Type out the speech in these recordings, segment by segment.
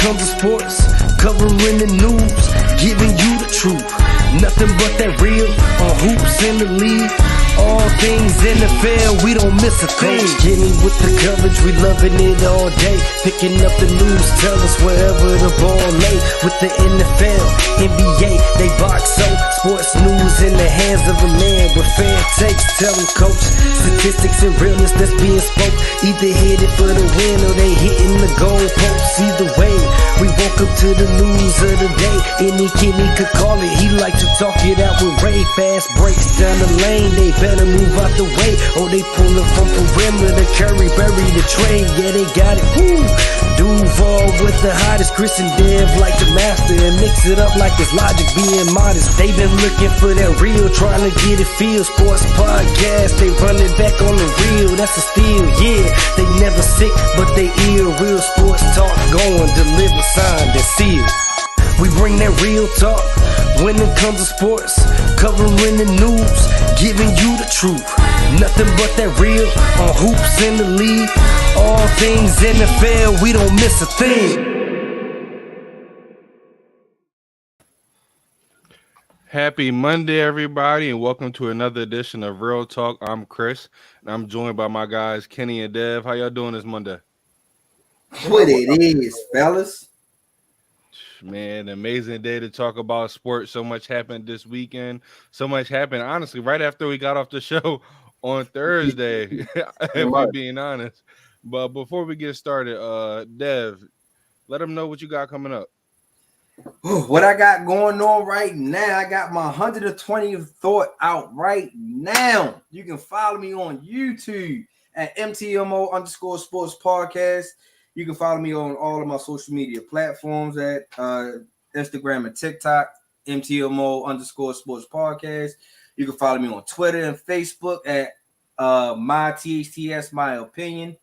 comes to sports, covering the news, giving you the truth. Nothing but that real on hoops in the league. All things NFL, we don't miss a thing. Getting with the coverage, we loving it all day. Picking up the news, tell us wherever the ball lay. With the NFL, NBA, they box so. Sports news in the hands of a man with fair takes. Telling coach, statistics and realness that's being spoke. Either hit it for the win or they hitting the goal posts. Either way, we woke up to the news of the day. Any Kenny could call it, he like to talk it out with Ray. Fast breaks down the lane, they better move out the way, or they pulling from perimeter. Curry bury the trade, yeah they got it. Woo! Duval with the hottest, Chris and Dev like the master, and mix it up like it's Logic being modest. They been looking for that real, trying to get it feel. Sports podcast, they run it back on the real. That's a steal, yeah. They never sick, but they ill. Real sports talk going, deliver, signed and sealed. We bring that real talk when it comes to sports, covering the news, giving you the truth. Nothing but that real on hoops in the league. All things NFL, we don't miss a thing. Happy Monday, everybody, and welcome to another edition of Real Talk. I'm Chris, and I'm joined by my guys, Kenny and Dev. How y'all doing this Monday? What it is, fellas. Man, amazing day to talk about sports. So much happened this weekend. So much happened, honestly, right after we got off the show on Thursday, if we're being honest. But before we get started, Dev, let them know what you got coming up. What I got going on right now, I got my 120th thought out right now. You can follow me on YouTube at MTMO_sports podcast. You can follow me on all of my social media platforms at Instagram and TikTok, MTMO_sports podcast. You can follow me on Twitter and Facebook at my THTS, my opinion.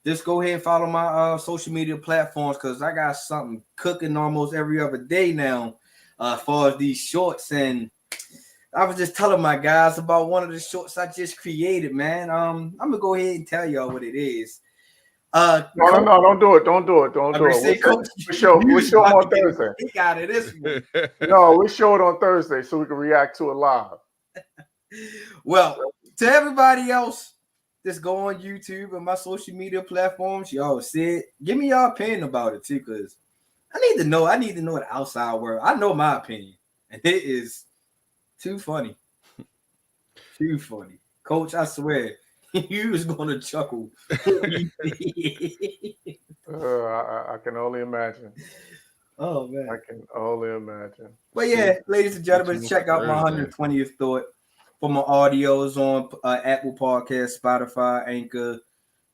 Just go ahead and follow my social media platforms because I got something cooking almost every other day now as far as these shorts. And I was just telling my guys about one of the shorts I just created, man. I'm gonna go ahead and tell y'all what it is. No, don't do it. Don't do it. We show on Thursday. He got it this week. No, we show it on Thursday so we can react to it live. Well, to everybody else, just go on YouTube and my social media platforms. Y'all see it. Give me your opinion about it too, because I need to know the outside world. I know my opinion, and it is too funny. Too funny. Coach, I swear. You was gonna chuckle. I can only imagine. Oh man, I can only imagine. But yeah, ladies and gentlemen, check out my 120th thought for my audios on Apple Podcasts, Spotify, Anchor,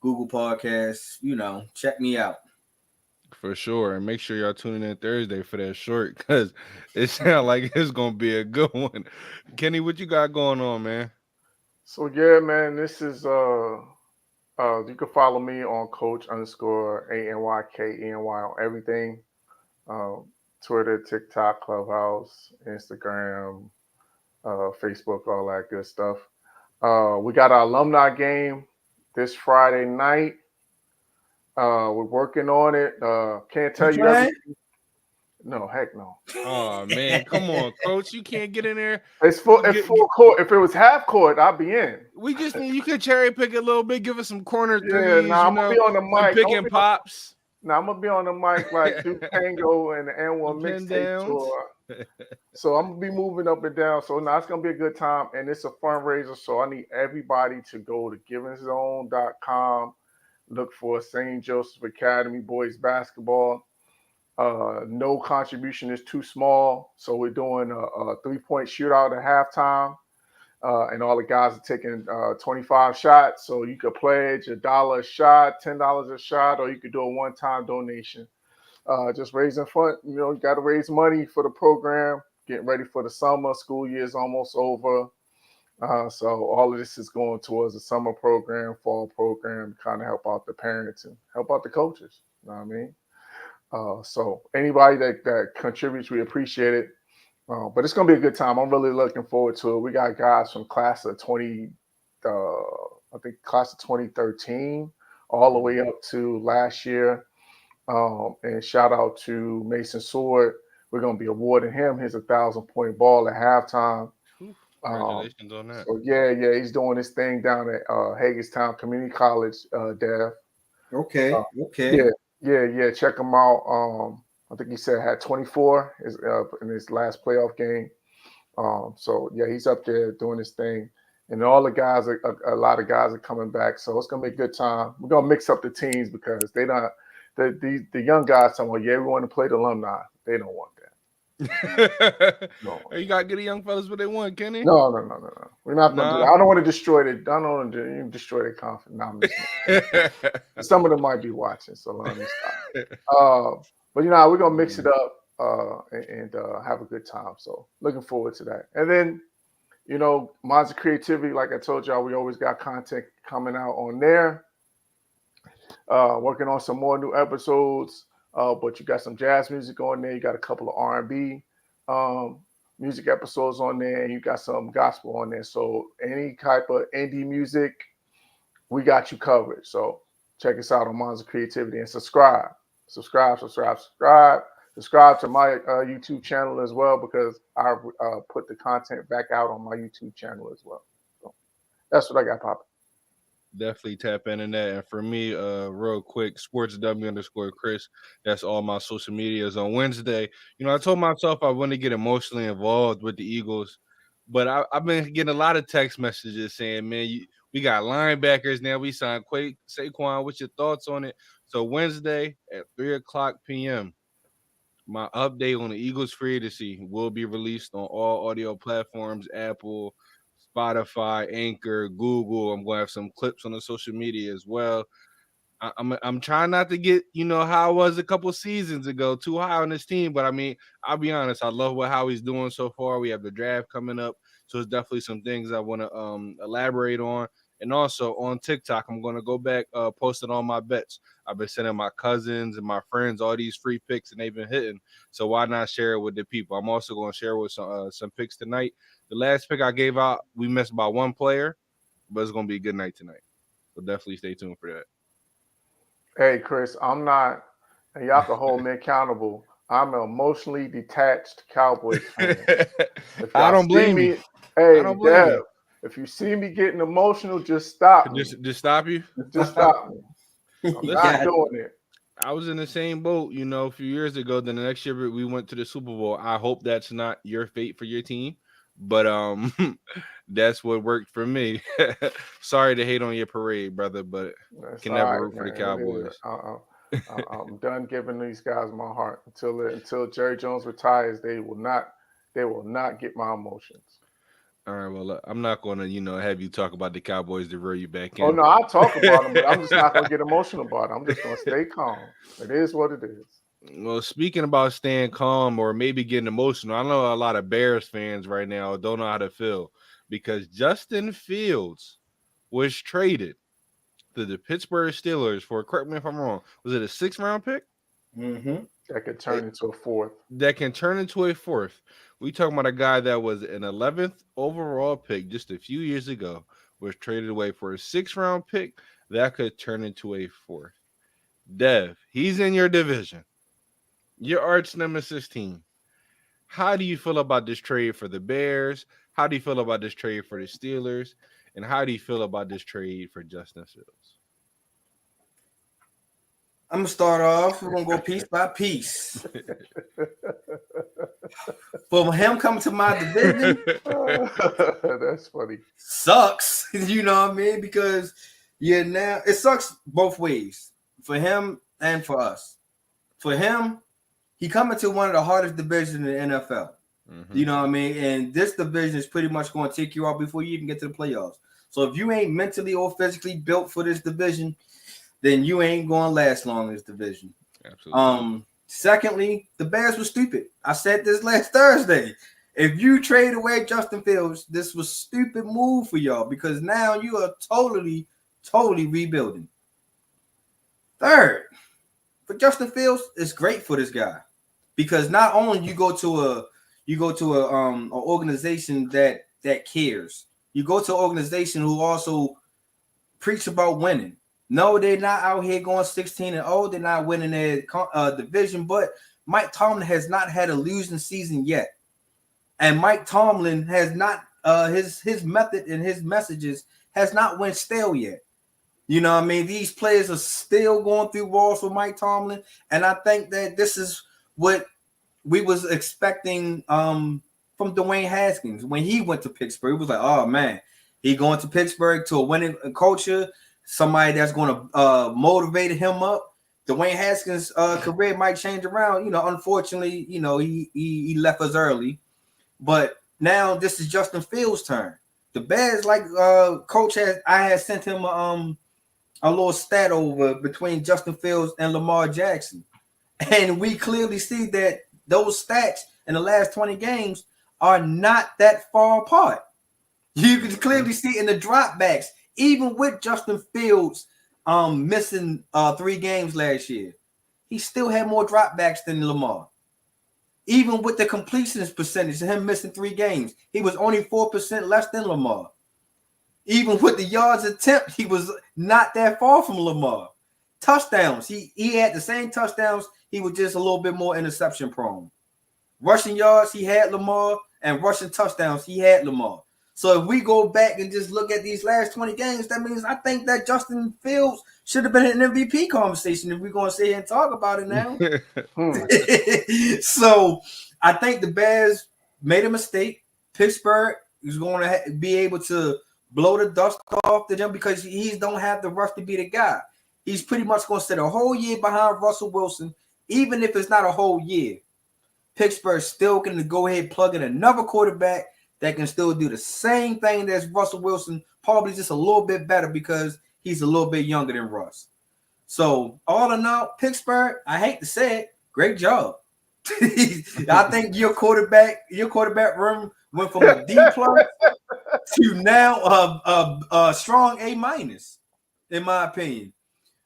Google Podcasts. You know, check me out. For sure, and make sure y'all tuning in Thursday for that short because it sounds like it's gonna be a good one. Kenny, what you got going on, man? So yeah, man, this is you can follow me on Coach_ANYKENY on everything. Twitter, TikTok, Clubhouse, Instagram, Facebook, all that good stuff. We got our alumni game this Friday night. We're working on it. Can't tell you everything. No, heck no. Oh man, come on, Coach. You can't get in there. It's full court. If it was half court, I'd be in. We just need you could cherry pick it a little bit, give us some corner threes. Yeah, I'm gonna be on the mic. Picking pops. I'm gonna be on the mic like Duke Tango and the N1 mixtape tour. So I'm gonna be moving up and down. So it's gonna be a good time, and it's a fundraiser. So I need everybody to go to givingzone.com. Look for St. Joseph Academy boys basketball. No contribution is too small, so we're doing a 3-point shootout at halftime, and all the guys are taking 25 shots. So you could pledge $1 a shot, $10 a shot, or you could do a one-time donation. Just raising fund. You know, you got to raise money for the program. Getting ready for the summer. School year is almost over, so all of this is going towards the summer program, fall program, kind of help out the parents and help out the coaches. You know what I mean? So anybody that contributes, we appreciate it. But it's going to be a good time. I'm really looking forward to it. We got guys from class of 2013 all the way up to last year. And shout out to Mason Sword. We're going to be awarding him his 1,000-point ball at halftime. Congratulations on that. So yeah, he's doing this thing down at Hagerstown Community College, Dev. Okay. Yeah. Check him out. I think he said had 24 in his last playoff game. So yeah, he's up there doing his thing, and all the guys, a lot of guys are coming back. So it's gonna be a good time. We're gonna mix up the teams because they don't. The young guys talking about, yeah, we want to play the alumni. They don't want that. No. You gotta get the young fellas what they want, Kenny. No. We're not gonna do that. I don't want to destroy it. I don't want to destroy their confidence. Some of them might be watching, so let me stop. But we're gonna mix it up and have a good time. So looking forward to that. And then, Minds of Creativity, like I told y'all, we always got content coming out on there. Working on some more new episodes. But you got some jazz music on there. You got a couple of R&B music episodes on there. And you got some gospel on there. So any type of indie music, we got you covered. So check us out on Minds of Creativity and subscribe. Subscribe to my YouTube channel as well, because I put the content back out on my YouTube channel as well. So that's what I got popping. Definitely tap into that. And for me, real quick, sportsw_Chris. That's all my social medias. On Wednesday, I told myself I want to get emotionally involved with the Eagles, but I've been getting a lot of text messages saying, man, we got linebackers now. We signed Saquon. What's your thoughts on it? So Wednesday at 3:00 p.m., my update on the Eagles free agency will be released on all audio platforms, Apple, Spotify, Anchor, Google. I'm going to have some clips on the social media as well. I'm trying not to get, how I was a couple seasons ago, too high on this team. But, I'll be honest, I love how he's doing so far. We have the draft coming up. So it's definitely some things I want to elaborate on. And also on TikTok, I'm going to go back, posting all my bets. I've been sending my cousins and my friends all these free picks, and they've been hitting. So why not share it with the people? I'm also going to share with some picks tonight. The last pick I gave out, we missed by one player, but it's going to be a good night tonight. So definitely stay tuned for that. Hey, Chris, I'm not, and y'all can hold me accountable. I'm an emotionally detached Cowboys fan. I don't blame you. Hey, I don't blame you. If you see me getting emotional, just stop me. Just stop you? Just stop me. I'm not doing it. I was in the same boat, a few years ago. Then the next year we went to the Super Bowl. I hope that's not your fate for your team, but that's what worked for me. Sorry to hate on your parade, brother, but can never root for the Cowboys. I'm done giving these guys my heart until Jerry Jones retires. They will not get my emotions. All right, well, I'm not going to, have you talk about the Cowboys to reel you back in. Oh, no, I'll talk about them, but I'm just not going to get emotional about it. I'm just going to stay calm. It is what it is. Well, speaking about staying calm or maybe getting emotional, I know a lot of Bears fans right now don't know how to feel because Justin Fields was traded to the Pittsburgh Steelers for, correct me if I'm wrong, was it a 6th-round pick? Mm-hmm. That could turn into a 4th. That can turn into a 4th. We talking about a guy that was an 11th overall pick just a few years ago, was traded away for a 6th-round pick that could turn into a 4th. Dev, he's in your division, your arch nemesis team. How do you feel about this trade for the Bears? How do you feel about this trade for the Steelers? And how do you feel about this trade for Justin Fields? I'm going to start off. We're going to go piece by piece. For him coming to my division, that's funny. Sucks. You know what I mean? Because now it sucks both ways for him and for us. For him, he coming to one of the hardest divisions in the NFL. Mm-hmm. You know what I mean? And this division is pretty much going to take you out before you even get to the playoffs. So if you ain't mentally or physically built for this division, then you ain't going to last long in this division. Absolutely. Secondly, the Bears were stupid. I said this last Thursday. If you trade away Justin Fields, this was a stupid move for y'all because now you are totally rebuilding. Third, for Justin Fields, it's great for this guy because not only you go to an organization that cares. You go to an organization who also preach about winning. No, they're not out here going 16-0. They're not winning their division, but Mike Tomlin has not had a losing season yet. And Mike Tomlin has not his method and his messages has not went stale yet. You know what I mean? These players are still going through walls with Mike Tomlin, and I think that this is what we was expecting from Dwayne Haskins when he went to Pittsburgh. It was like, oh man, he going to Pittsburgh to a winning culture, somebody that's going to motivate him up. Dwayne Haskins' career might change around. You know, unfortunately, you know, he left us early, but now this is Justin Fields' turn. The Bears, like Coach I had sent him a little stat over between Justin Fields and Lamar Jackson. And we clearly see that those stats in the last 20 games are not that far apart. You can clearly see in the dropbacks, even with Justin Fields missing 3 games last year, he still had more dropbacks than Lamar. Even with the completions percentage of him missing 3 games, he was only 4% less than Lamar. Even with the yards attempt, he was not that far from Lamar. Touchdowns, he had the same touchdowns. He was just a little bit more interception prone. Rushing yards, he had Lamar, and rushing touchdowns, he had Lamar. So if we go back and just look at these last 20 games, that means I think that Justin Fields should have been in an MVP conversation if we're going to sit here and talk about it now. So I think the Bears made a mistake. Pittsburgh is going to be able to blow the dust off to them because he don't have the rush to be the guy. He's pretty much going to sit a whole year behind Russell Wilson, even if it's not a whole year. Pittsburgh's still going to go ahead and plug in another quarterback that can still do the same thing as Russell Wilson, probably just a little bit better because he's a little bit younger than Russ. So all in all, Pittsburgh, I hate to say it, great job. I think your quarterback room went from a D plus to now a strong A minus, in my opinion.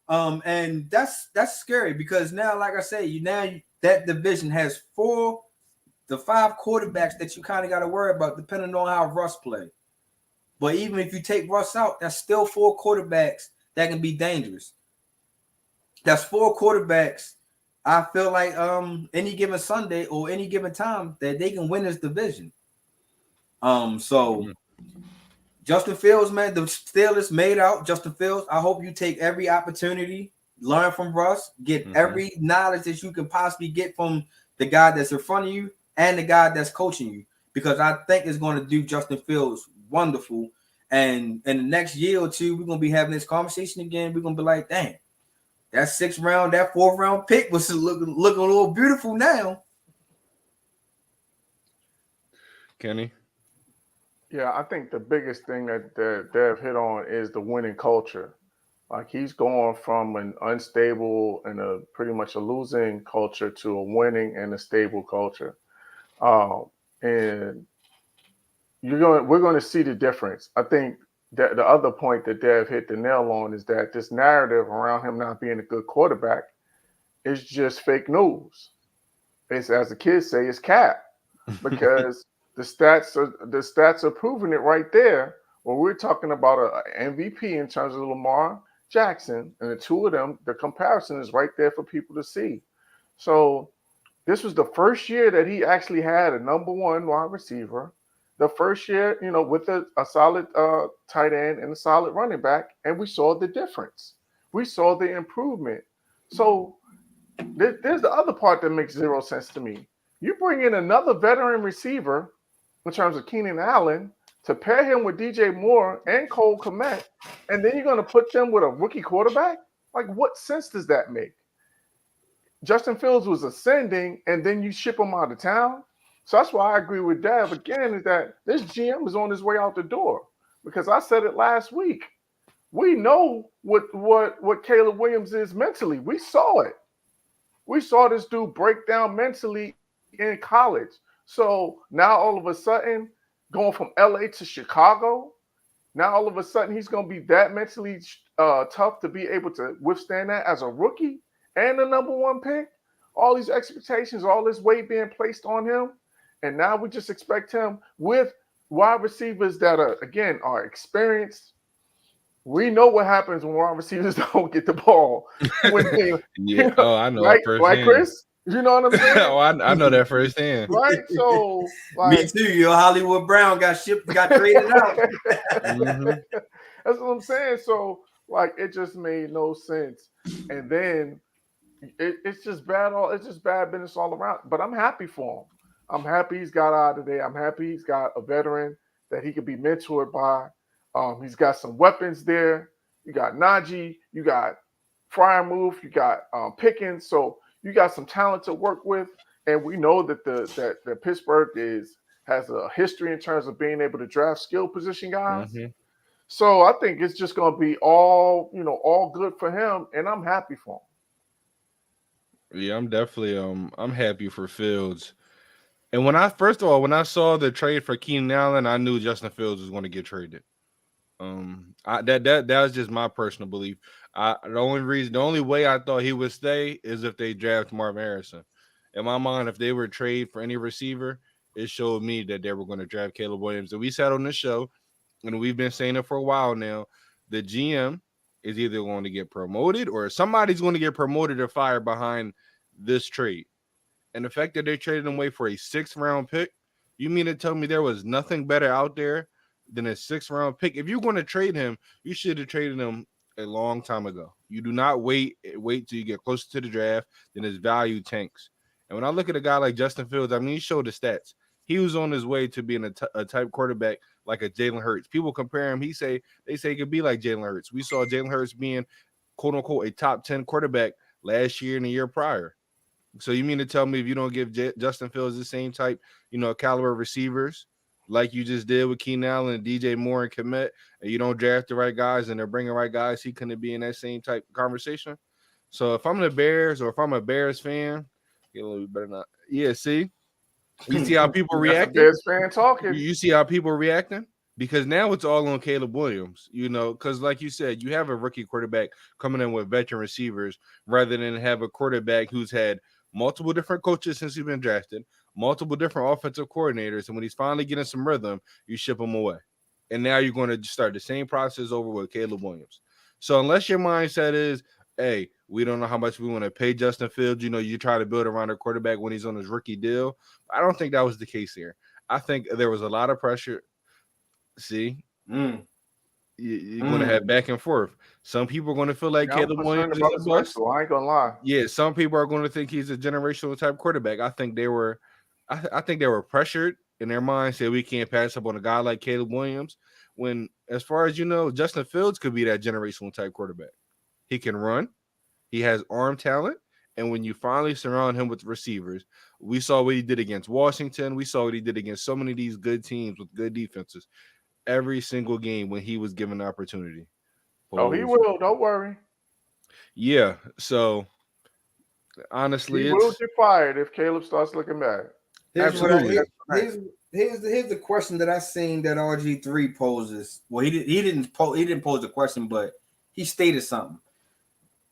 And that's scary because now, like I say, that division has 4 to 5 quarterbacks that you kind of got to worry about depending on how Russ play. But even if you take Russ out, that's still 4 quarterbacks that can be dangerous. That's 4 quarterbacks. I feel like any given Sunday or any given time that they can win this division. So Justin Fields, man, the Steelers made out. Justin Fields, I hope you take every opportunity, learn from Russ, get every knowledge that you can possibly get from the guy that's in front of you and the guy that's coaching you, because I think it's going to do Justin Fields wonderful. And in the next year or two, we're going to be having this conversation again. We're going to be like, dang, that 6th round, that 4th round pick was looking a little beautiful now. Kenny? Yeah, I think the biggest thing that Dev hit on is the winning culture. Like, he's going from an unstable and a pretty much a losing culture to a winning and a stable culture. And we're going to see the difference. I think that the other point that Dev hit the nail on is that this narrative around him not being a good quarterback is just fake news. It's, as the kids say, it's cap, because the stats are proving it right there. When we're talking about an MVP in terms of Lamar Jackson, and the two of them, the comparison is right there for people to see. So this was the first year that he actually had a number 1 wide receiver. The first year, with a solid tight end and a solid running back, and we saw the difference. We saw the improvement. So there's the other part that makes zero sense to me. You bring in another veteran receiver in terms of Keenan Allen to pair him with DJ Moore and Cole Kmet, and then you're going to put them with a rookie quarterback? Like, what sense does that make? Justin Fields was ascending, and then you ship him out of town? So that's why I agree with Dev again, is that this GM is on his way out the door. Because I said it last week. We know what Caleb Williams is mentally. We saw it. We saw this dude break down mentally in college. So now all of a sudden, going from LA to Chicago, now all of a sudden he's going to be that mentally tough to be able to withstand that as a rookie and the number 1 pick. All these expectations, all this weight being placed on him. And now we just expect him with wide receivers that are experienced, We know what happens when wide receivers don't get the ball. When they, Yeah. Oh, I know right, that right, firsthand. Chris. You know what I'm saying? Oh, I know that firsthand. Right. So, Me like, too. Yo, Hollywood Brown got traded out. Mm-hmm. That's what I'm saying. So, like, it just made no sense. And then it's just bad. It's just bad business all around. But I'm happy for him. I'm happy he's got out of there. I'm happy he's got a veteran that he could be mentored by. He's got some weapons there. You got Najee. You got Freiermuth. You got Pickens. So you got some talent to work with. And we know that that Pittsburgh has a history in terms of being able to draft skill position guys. Mm-hmm. So I think it's just going to be all good for him, and I'm happy for him. Yeah, I'm definitely I'm happy for Fields. And when I saw the trade for Keenan Allen, I knew Justin Fields was going to get traded. That was just my personal belief. The only way I thought he would stay is if they draft Marvin Harrison. In my mind, if they were trade for any receiver, it showed me that they were going to draft Caleb Williams. And we sat on this show, and we've been saying it for a while now. The GM is either going to get promoted or somebody's going to get promoted or fired behind this trade. And the fact that they traded him away for a 6th-round pick, you mean to tell me there was nothing better out there than a 6th-round pick? If you're going to trade him, you should have traded him a long time ago. You do not wait till you get closer to the draft, then his value tanks. And when I look at a guy like Justin Fields, I mean, he showed the stats. He was on his way to being a type quarterback like a Jalen Hurts. People compare him. They say he could be like Jalen Hurts. We saw Jalen Hurts being, quote unquote, a top 10 quarterback last year and the year prior. So you mean to tell me if you don't give Justin Fields the same type, caliber of receivers like you just did with Keenan Allen and DJ Moore and Kmet, and you don't draft the right guys and they're bringing the right guys, he couldn't be in that same type of conversation? So if I'm the Bears or if I'm a Bears fan, get a little bit better not. Yeah, see? You see how people reacting? Bears fan talking. You see how people are reacting? Because now it's all on Caleb Williams, because like you said, you have a rookie quarterback coming in with veteran receivers rather than have a quarterback who's had multiple different coaches since he's been drafted, multiple different offensive coordinators, and when he's finally getting some rhythm, you ship him away. And now you're going to start the same process over with Caleb Williams. So unless your mindset is, hey, we don't know how much we want to pay Justin Fields, you try to build around a quarterback when he's on his rookie deal. I don't think that was the case here. I think there was a lot of pressure. See, you're going to have back and forth. Some people are going to feel like Caleb Williams is a bust. So I ain't gonna lie. Yeah, some people are going to think he's a generational type quarterback. I think they were pressured in their mind, say we can't pass up on a guy like Caleb Williams. When, as far as you know, Justin Fields could be that generational type quarterback. He can run, he has arm talent, and when you finally surround him with receivers, we saw what he did against Washington. We saw what he did against so many of these good teams with good defenses. Every single game when he was given the opportunity. Oh, he will. Don't worry. Yeah. So honestly, he will get fired if Caleb starts looking bad. Absolutely. Here's the question that I seen that RG3 poses. Well, he didn't pose the question, but he stated something.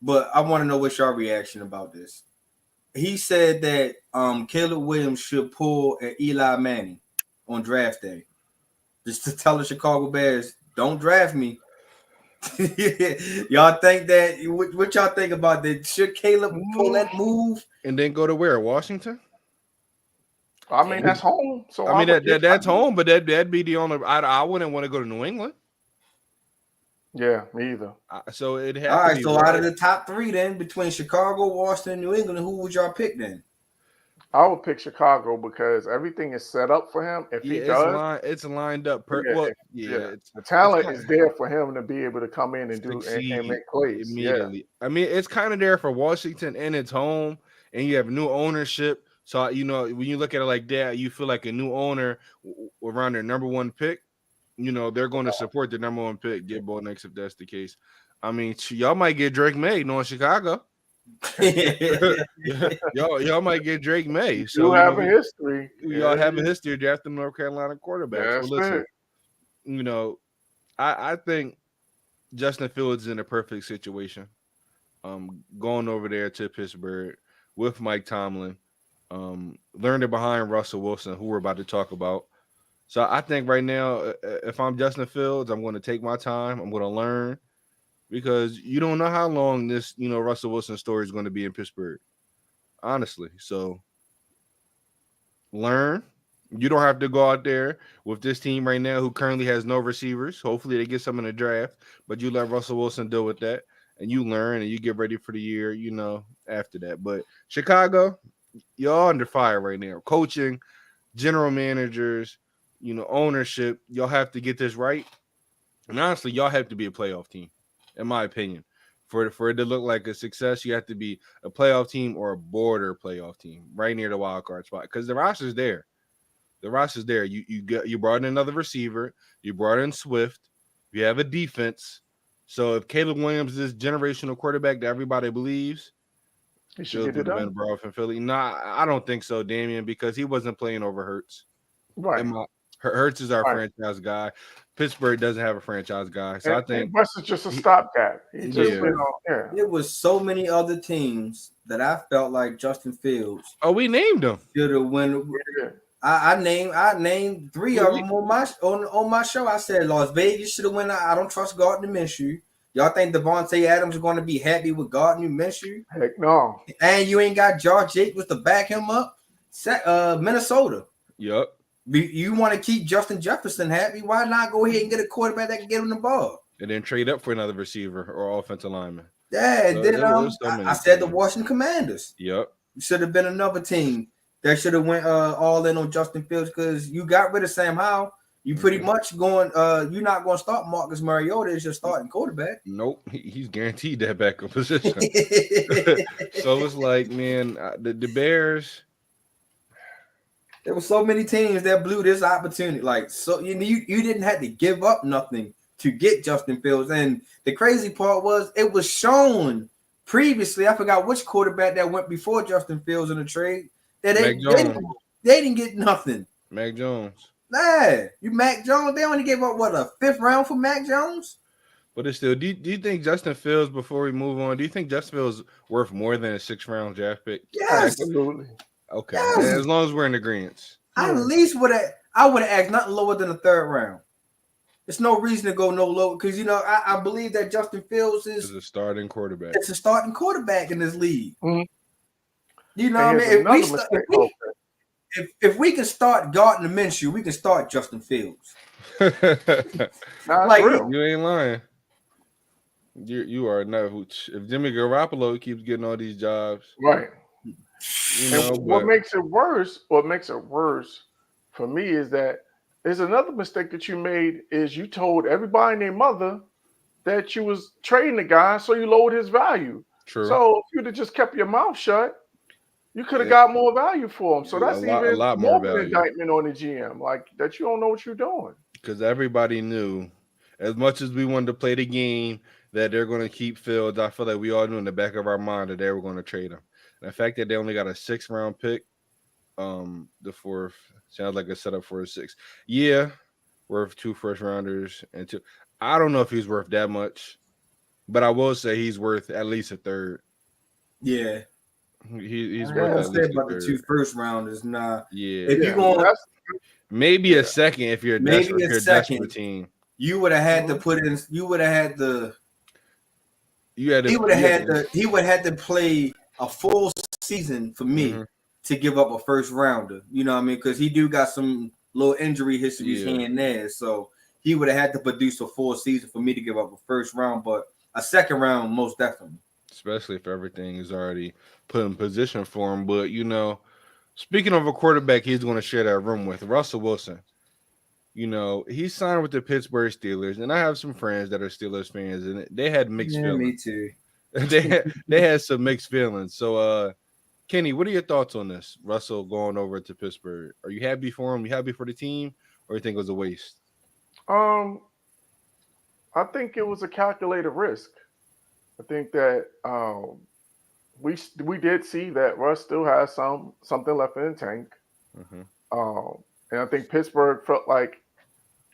But I want to know what's your reaction about this. He said that Caleb Williams should pull an Eli Manning on draft day. Just to tell the Chicago Bears, don't draft me. Y'all think that? What y'all think about that? Should Caleb pull that move and then go to where? Washington? I mean, that's home. So I mean, that's home, but that'd be the only. I wouldn't want to go to New England. Yeah, me either. So it has. All right. So out of the top 3, then between Chicago, Washington, New England, who would y'all pick then? I would pick Chicago because everything is set up for him. If he does, it's lined up. The talent is there for him to be able to come in and do and make plays immediately. Yeah. I mean, it's kind of there for Washington, and it's home, and you have new ownership. So when you look at it like that, you feel like a new owner around their number 1 pick. They're going to support the number 1 pick. Get Bo next if that's the case. I mean, y'all might get Drake May knowing Chicago. y'all might get Drake May. So you have a history. Y'all have a history of drafting North Carolina quarterbacks. So listen, I think Justin Fields is in a perfect situation. Going over there to Pittsburgh with Mike Tomlin, learning behind Russell Wilson, who we're about to talk about. So I think right now, if I'm Justin Fields, I'm going to take my time. I'm going to learn because you don't know how long this, Russell Wilson story is going to be in Pittsburgh, honestly. So learn. You don't have to go out there with this team right now who currently has no receivers. Hopefully they get some in the draft, but you let Russell Wilson deal with that and you learn and you get ready for the year, after that. But Chicago, y'all under fire right now. Coaching, general managers, ownership, y'all have to get this right. And honestly, y'all have to be a playoff team, in my opinion. For it to look like a success, you have to be a playoff team or a border playoff team, right near the wild card spot. Because the roster's there. The roster's there. You brought in another receiver. You brought in Swift. You have a defense. So if Caleb Williams is this generational quarterback that everybody believes, he should get it done. In Philly. Nah, I don't think so, Damian, because he wasn't playing over Hurts. Right. Hurts is our franchise guy. Pittsburgh doesn't have a franchise guy. So I think Russ is just a stopgap. There was so many other teams that I felt like Justin Fields. Oh, we named them. Should have won. Yeah. I named 3 of them on my show. I said Las Vegas should have won. I don't trust Gardner Minshew. Y'all think Devontae Adams is going to be happy with Gardner Minshew? Heck no. And you ain't got Josh Jacobs to back him up. Minnesota. Yep. You want to keep Justin Jefferson happy? Why not go ahead and get a quarterback that can get him the ball? And then trade up for another receiver or offensive lineman. Yeah, so then I said the Washington Commanders. Yep. Should have been another team that should have went all in on Justin Fields because you got rid of Sam Howell. You pretty much going. You're not going to start Marcus Mariota as your starting quarterback. Nope, he's guaranteed that backup position. So it's like, man, the Bears. There were so many teams that blew this opportunity. Like, so you didn't have to give up nothing to get Justin Fields. And the crazy part was it was shown previously. I forgot which quarterback that went before Justin Fields in the trade. That they didn't get nothing. Mac Jones. Nah, Mac Jones. They only gave up a 5th round for Mac Jones. But it's still. Do you think Justin Fields? Before we move on, do you think Justin Fields worth more than a 6th round draft pick? Yes, absolutely. Okay, yes. As long as we're in agreement. I at least would have asked nothing lower than a 3rd round. There's no reason to go no lower because I believe that Justin Fields is a starting quarterback. It's a starting quarterback in this league. Mm-hmm. You know what I mean? If we can start Gardner Minshew, we can start Justin Fields. Like real. You ain't lying. You are not. If Jimmy Garoppolo keeps getting all these jobs, right? What makes it worse? What makes it worse for me is that there's another mistake that you made. Is you told everybody and their mother that you was trading the guy, so you lowered his value. True. So if you'd have just kept your mouth shut, you could have got more value for him. So that's a lot more of an indictment on the GM, like that you don't know what you're doing. Because everybody knew, as much as we wanted to play the game, that they're going to keep Fields. I feel like we all knew in the back of our mind that they were going to trade him. And the fact that they only got a 6th round pick, the 4th sounds like a setup for a 6th. Yeah, worth 2 first rounders and 2. I don't know if he's worth that much, but I will say he's worth at least a 3rd. Yeah. He's worth at least about the 2 first rounders. Nah. Yeah. If you're going maybe a 2nd if you're a desperate team. You would have had to put in. You would have had the. He would have had to play a full season for me to give up a 1st rounder. You know what I mean? Because he got some little injury histories here and there. So he would have had to produce a full season for me to give up a 1st round, but a 2nd round most definitely. Especially if everything is already put in position for him. But speaking of a quarterback, he's going to share that room with Russell Wilson. He signed with the Pittsburgh Steelers, and I have some friends that are Steelers fans, and they had mixed feelings. Me too. they had some mixed feelings. So, Kenny, what are your thoughts on this? Russell going over to Pittsburgh. Are you happy for him? You happy for the team, or you think it was a waste? I think it was a calculated risk. I think that we did see that Russ still has something left in the tank, and I think Pittsburgh felt like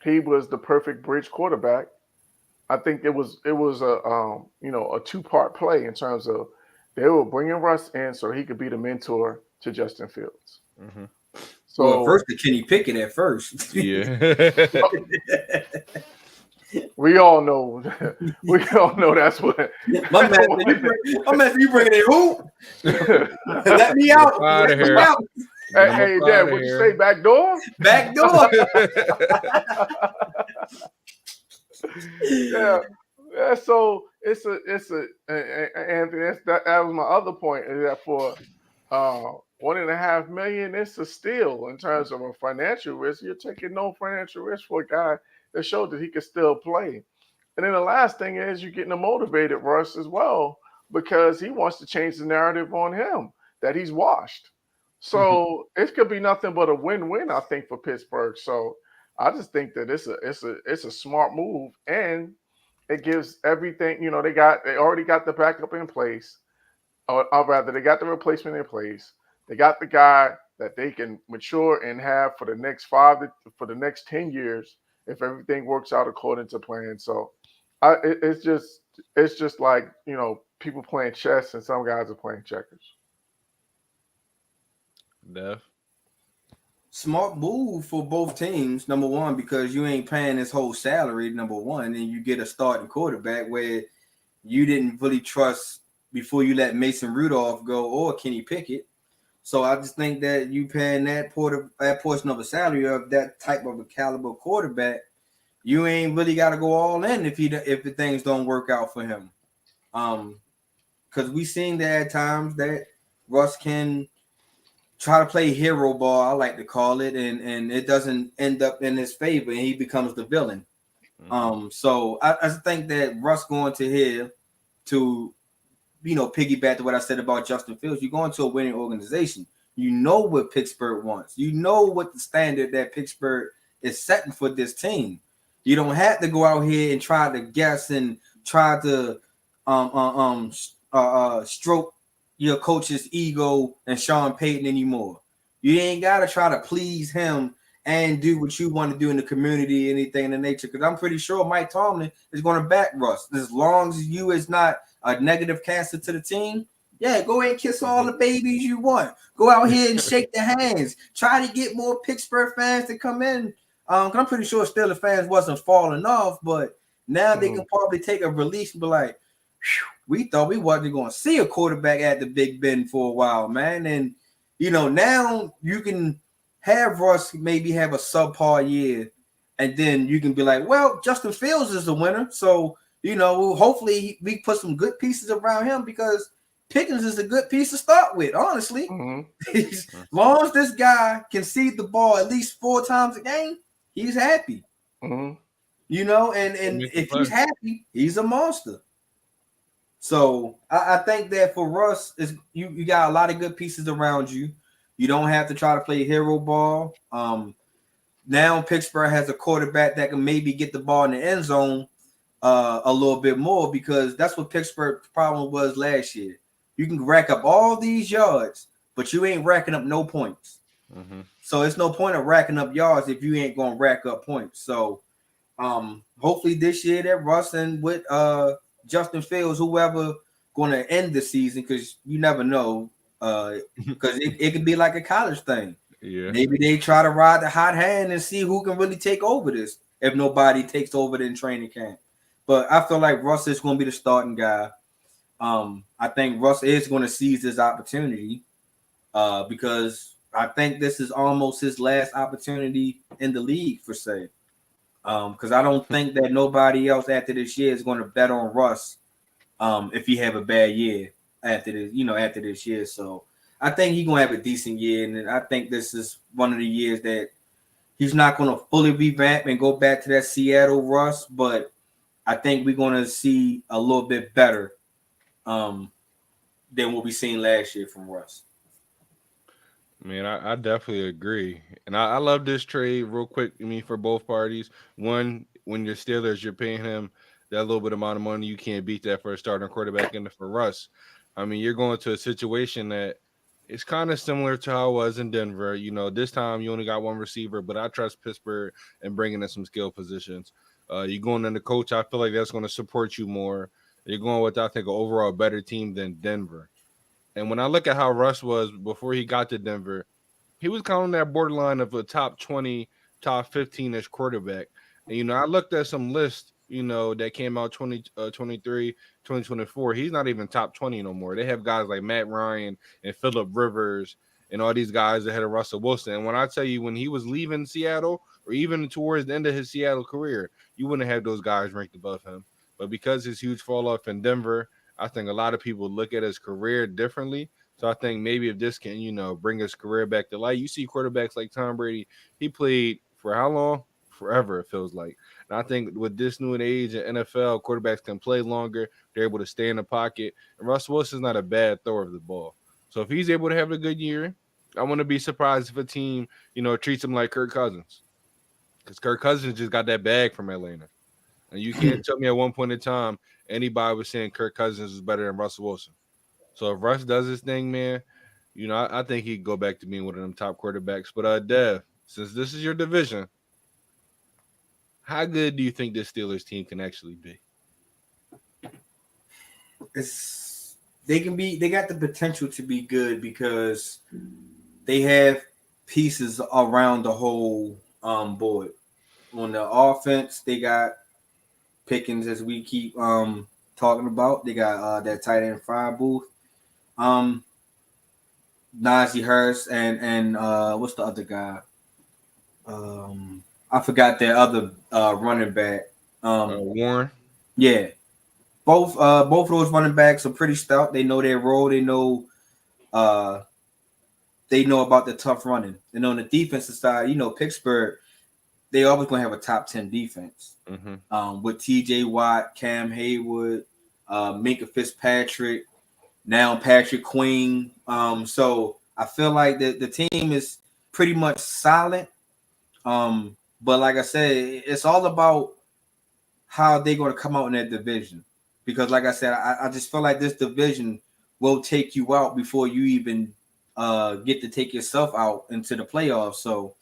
he was the perfect bridge quarterback. I think it was a 2-part play in terms of they were bringing Russ in so he could be the mentor to Justin Fields. Mm-hmm. So well, first to Kenny Pickett at first. Yeah. we all know that's what My man, you bringing in who? Let me out. Out Let of me here. out. Hey, Dad, what you say? Back door? Back door. Yeah. So it's a Anthony. That was my other point. Is that for $1.5 million, it's a steal in terms of a financial risk. You're taking no financial risk for a guy that showed that he could still play. And then the last thing is you're getting him motivated, Russ, as well, because he wants to change the narrative on him that he's washed. So it could be nothing but a win-win, I think, for Pittsburgh. So I just think that it's a smart move, and it gives everything. They already got the backup in place, or rather, they got the replacement in place. They got the guy that they can mature and have for the next 10 years if everything works out according to plan. So it's just like people playing chess and some guys are playing checkers. Def. Smart move for both teams, number one, because you ain't paying his whole salary, number one, and you get a starting quarterback where you didn't really trust before you let Mason Rudolph go or Kenny Pickett. So I just think that you paying that portion of a salary of that type of a caliber quarterback, you ain't really got to go all in if the things don't work out for him. Because we seen that at times that Russ can try to play hero ball, I like to call it, and it doesn't end up in his favor, and he becomes the villain. So I think that Russ going to here to, piggyback to what I said about Justin Fields, you're going to a winning organization. You know what Pittsburgh wants. You know what the standard that Pittsburgh is setting for this team. You don't have to go out here and try to guess and try to stroke your coach's ego and Sean Payton anymore. You ain't got to try to please him and do what you want to do in the community, anything in the nature. Because I'm pretty sure Mike Tomlin is going to back Russ. As long as you is not a negative cancer to the team, yeah, go ahead and kiss all the babies you want. Go out here and shake their hands. Try to get more Pittsburgh fans to come in. I'm pretty sure Steelers fans wasn't falling off, but now they can probably take a release and be like, we thought we wasn't going to see a quarterback at the Big Ben for a while, man. And, now you can have Russ maybe have a subpar year, and then you can be like, well, Justin Fields is the winner. So, hopefully we put some good pieces around him because Pickens is a good piece to start with, honestly. As long as this guy can see the ball at least 4 times a game, he's happy. And if he's happy, he's a monster. So I think that for Russ, is you got a lot of good pieces around you. You don't have to try to play hero ball. Now Pittsburgh has a quarterback that can maybe get the ball in the end zone a little bit more, because that's what Pittsburgh's problem was last year. You can rack up all these yards, but you ain't racking up no points. So it's no point of racking up yards if you ain't going to rack up points. So hopefully this year that Russ and with Justin Fields, whoever going to end the season, because you never know, because it could be like a college thing. Yeah. Maybe they try to ride the hot hand and see who can really take over this if nobody takes over it in training camp. But I feel like Russ is going to be the starting guy. I think Russ is going to seize this opportunity because I think this is almost his last opportunity in the league, for say. Because I don't think that nobody else after this year is going to bet on Russ if he have a bad year after this year. So I think he's going to have a decent year, and I think this is one of the years that he's not going to fully revamp and go back to that Seattle Russ, but I think we're going to see a little bit better than what we seen last year from Russ. Man, I definitely agree. And I love this trade real quick. For both parties. One, when you're Steelers, you're paying him that little bit amount of money. You can't beat that for a starting quarterback. And for Russ, you're going to a situation that it's kind of similar to how it was in Denver. This time you only got one receiver, but I trust Pittsburgh in bringing in some skill positions. You're going in the coach. I feel like that's going to support you more. You're going with, I think, an overall better team than Denver. And when I look at how Russ was before he got to Denver, he was kind of on that borderline of a top 20, top 15-ish quarterback. And, I looked at some lists, that came out 2023, 2024. He's not even top 20 no more. They have guys like Matt Ryan and Phillip Rivers and all these guys ahead of Russell Wilson. And when I tell you, when he was leaving Seattle or even towards the end of his Seattle career, you wouldn't have those guys ranked above him. But because his huge fall off in Denver, I think a lot of people look at his career differently. So I think maybe if this can, bring his career back to life. You see quarterbacks like Tom Brady, he played for how long? Forever, it feels like. And I think with this new age in NFL, quarterbacks can play longer. They're able to stay in the pocket. And Russ Wilson's not a bad thrower of the ball. So if he's able to have a good year, I wouldn't be surprised if a team, treats him like Kirk Cousins. Because Kirk Cousins just got that bag from Atlanta. And you can't tell me at one point in time anybody was saying Kirk Cousins is better than Russell Wilson. So if Russ does his thing, man, I think he'd go back to being one of them top quarterbacks. But Dev, since this is your division, how good do you think this Steelers team can actually be? They got the potential to be good because they have pieces around the whole board. On the offense, they got Pickens, as we keep talking about. They got that tight end Freiermuth, Najee Harris, and what's the other guy? I forgot their other running back. Warren. Yeah, both of those running backs are pretty stout. They know their role. They know about the tough running. And on the defensive side, Pittsburgh, they always gonna have a top 10 defense. Mm-hmm. With T.J. Watt, Cam Hayward, Minkah Fitzpatrick, now Patrick Queen. So I feel like the team is pretty much solid. But like I said, it's all about how they're going to come out in that division. Because like I said, I just feel like this division will take you out before you even get to take yourself out into the playoffs. So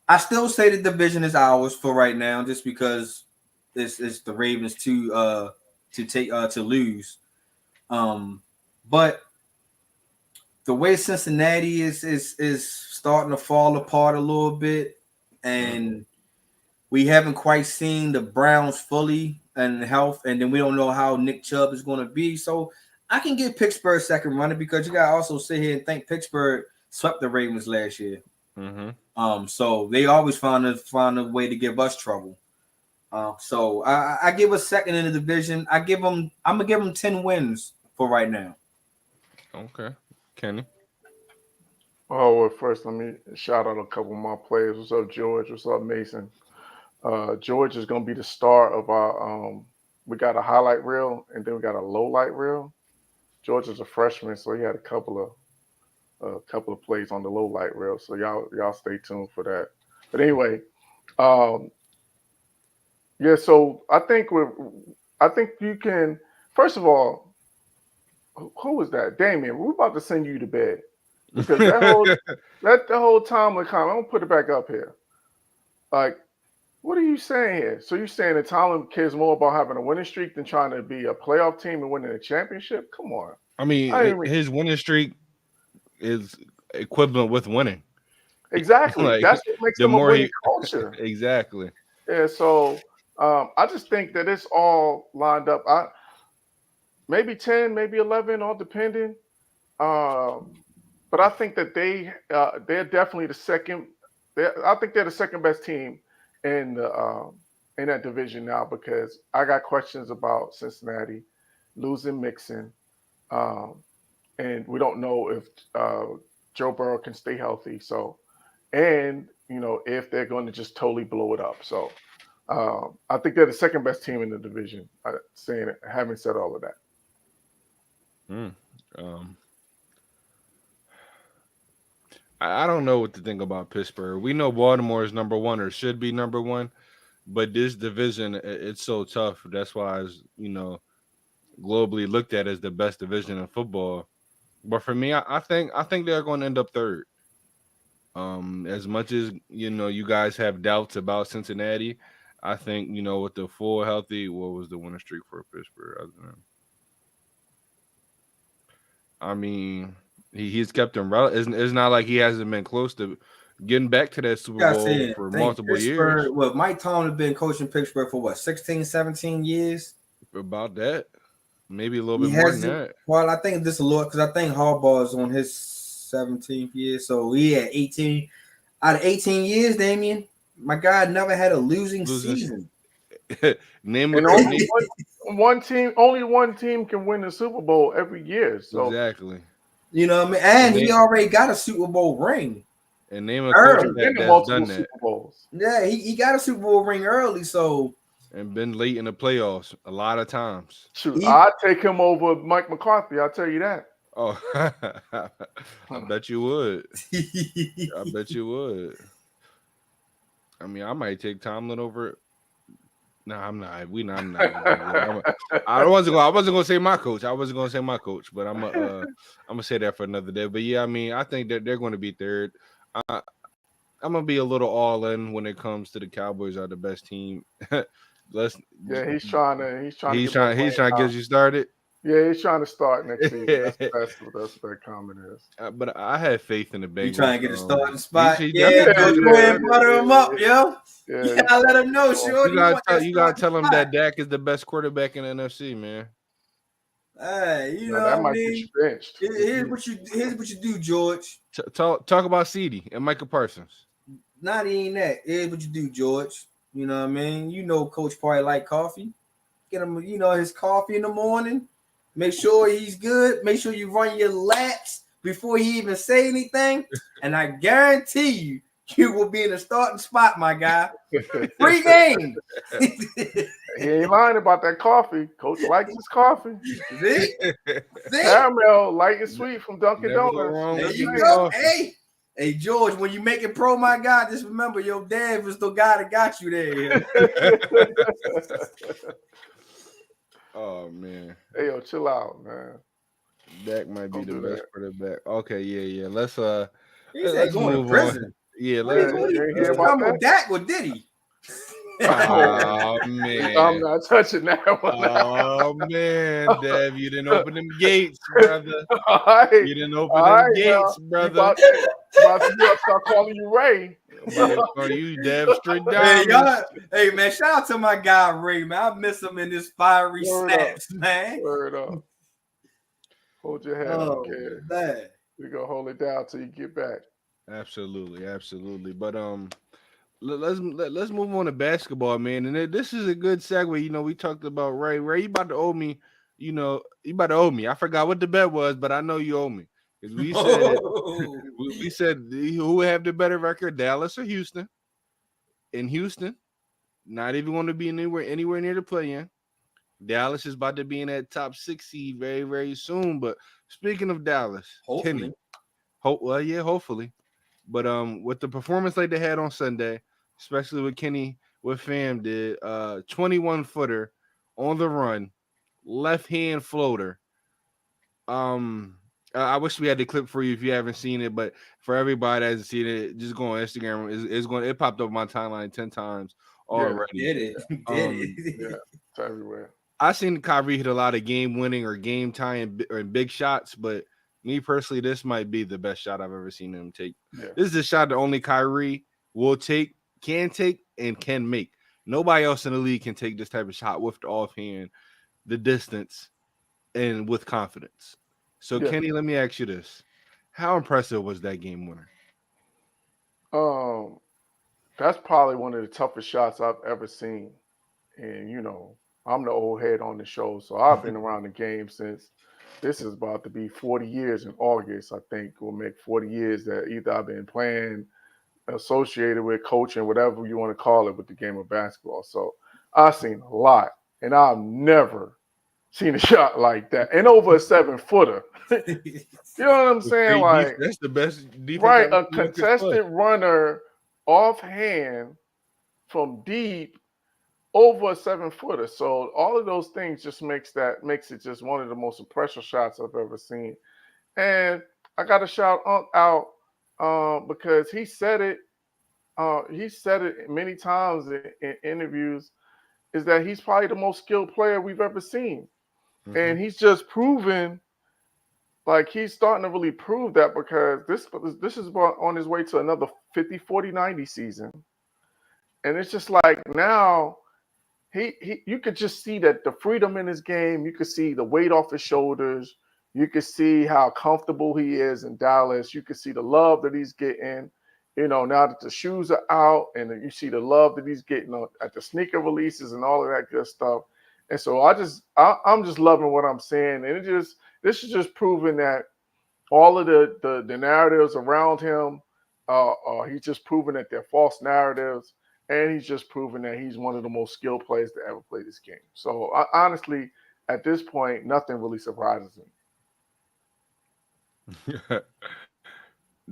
I still say the division is ours for right now, just because it's the Ravens to lose. But the way Cincinnati is starting to fall apart a little bit, and we haven't quite seen the Browns fully in health, and then we don't know how Nick Chubb is going to be. So I can give Pittsburgh second runner, because you got to also sit here and think Pittsburgh swept the Ravens last year. Mm-hmm. So they always find a way to give us trouble. So I give a second in the division. I'm gonna give them 10 wins for right now. Okay, Kenny. Oh, well, first let me shout out a couple of my players. What's up, George? What's up, Mason? George is gonna be the star of our. We got a highlight reel and then we got a low light reel. George is a freshman, so he had a couple of plays on the low light reel. So y'all stay tuned for that. But anyway, yeah. So I think you can. First of all, who was that? Damien, we're about to send you to bed, because the whole time I'm gonna put it back up here. Like, what are you saying here? So you're saying that Tomlin cares more about having a winning streak than trying to be a playoff team and winning a championship? Come on. I mean, his winning streak is equivalent with winning. Exactly. Like, that's what makes them a winning culture. Exactly. Yeah. So I just think that it's all lined up. Maybe 10, maybe 11, all depending. But I think that they're definitely the second. I think they're the second best team in that division now, because I got questions about Cincinnati losing Mixon, and we don't know if Joe Burrow can stay healthy. So, and if they're going to just totally blow it up. So, I think they're the second best team in the division. Having said all of that. I don't know what to think about Pittsburgh. We know Baltimore is number one, or should be number one, but this division, it's so tough. That's why it's, globally looked at as the best division in football. But for me, I think they're going to end up third. As much as you guys have doubts about Cincinnati, I think with the full healthy, what was the winning streak for Pittsburgh? I mean, he's kept him relevant. It's not like he hasn't been close to getting back to that Super Bowl for multiple years. Well, Mike Tomlin has been coaching Pittsburgh for what, 16, 17 years? About that. Maybe a little bit more than that. Well, I think this a lot because I think Harbaugh is on his 17th year. So he had 18. Out of 18 years, Damian, my guy never had a losing season. Name only one team can win the Super Bowl every year. So exactly. You know what I mean? And he already got a Super Bowl ring. And name a coach that's done that. Super Bowls. Yeah, he got a Super Bowl ring early, so and been late in the playoffs a lot of times. Shoot, I'd take him over Mike McCarthy. I'll tell you that. Oh, I bet you would. I bet you would. I mean, I might take Tomlin over. No, I'm not. I'm not. I wasn't gonna say my coach. But I'm gonna say that for another day. But yeah, I mean, I think that they're going to be third. I'm gonna be a little all in when it comes to the Cowboys are the best team. He's trying to get you started. Yeah, he's trying to start next season. That's what that comment is. But I have faith in the Bengals. You trying to get a starting spot? Go ahead and butter him up, yo. Yeah, let him know, sure. You gotta tell him that Dak is the best quarterback in the NFC, man. Hey, you know that what might I mean? Get you benched. Here's what you do, George. Talk about CeeDee and Micah Parsons. Not even that. Here's what you do, George. You know what I mean? You know, Coach probably like coffee. Get him, his coffee in the morning. Make sure he's good. Make sure you run your laps before he even say anything. And I guarantee you will be in a starting spot, my guy. Free game. He ain't lying about that coffee. Coach likes his coffee. See? Caramel, light and sweet from Dunkin' Donuts. There you go. Hey, George, when you make it pro, my God, just remember your dad was the guy that got you there. Oh man. Hey yo, chill out, man. Dak might be the best quarterback. Okay, yeah. Let's let's move on. Yeah, let's talking about Dak or did he? Oh man. I'm not touching that one. Oh man, Dev, you didn't open them gates, brother. You didn't open them gates, brother. About to start calling you Ray. You Dev straight down. Hey man, shout out to my guy Ray, man. I miss him in his fiery snaps, man. Word up. Hold your head up, kid. Man. We're gonna hold it down till you get back. Absolutely. But let's move on to basketball, man. And this is a good segue. You know, we talked about Ray. Ray, you about to owe me. I forgot what the bet was, but I know you owe me. Because we said who would have the better record, Dallas or Houston? In Houston, not even going to be anywhere near the play-in. Dallas is about to be in that top 6 seed very, very soon. But speaking of Dallas, hopefully. Kenny, hopefully. But with the performance like they had on Sunday, especially with Kenny, what Fam did, 21-footer on the run, left-hand floater. I wish we had the clip for you if you haven't seen it, but for everybody that hasn't seen it, just go on Instagram. It popped up on my timeline 10 times already. Yeah, did it? Yeah, it's everywhere. I seen Kyrie hit a lot of game-winning or game-tying or big shots, but me personally, this might be the best shot I've ever seen him take. Yeah. This is a shot that only Kyrie will take, can take, and can make. Nobody else in the league can take this type of shot with the offhand, the distance, and with confidence. So, Kenny, let me ask you this. How impressive was that game winner? That's probably one of the toughest shots I've ever seen. And, I'm the old head on the show, so I've been around the game since this is about to be 40 years in August. I think we'll make 40 years that either I've been playing, associated with coaching, whatever you want to call it, with the game of basketball. So I've seen a lot, and I've never seen a shot like that. And over a 7-footer. You know what I'm saying? Like, that's the best defense. Right, a contested runner offhand from deep over a 7-footer. So all of those things just makes it just one of the most impressive shots I've ever seen. And I got to shout out because he said it. He said it many times in interviews, is that he's probably the most skilled player we've ever seen. Mm-hmm. And he's just proven like he's starting to really prove that because this is on his way to another 50, 40, 90 season. And it's just like now he you could just see that the freedom in his game, you could see the weight off his shoulders, you could see how comfortable he is in Dallas, you could see the love that he's getting, now that the shoes are out and you see the love that he's getting at the sneaker releases and all of that good stuff. And so I'm just loving what I'm seeing. And this is just proving that all of the narratives around him, he's just proving that they're false narratives, and he's just proving that he's one of the most skilled players to ever play this game. So honestly, at this point, nothing really surprises me.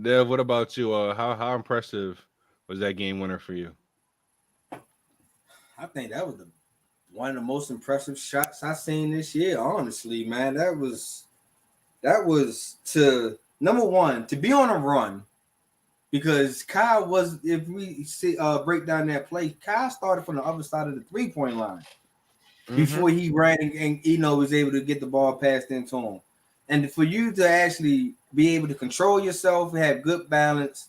Dev, what about you? How impressive was that game winner for you? I think that was one of the most impressive shots I've seen this year. Honestly, man, that was to number one to be on a run. Because Kyle was, if we see break down that play, Kyle started from the other side of the 3-point line before he ran and was able to get the ball passed into him. And for you to actually be able to control yourself, have good balance,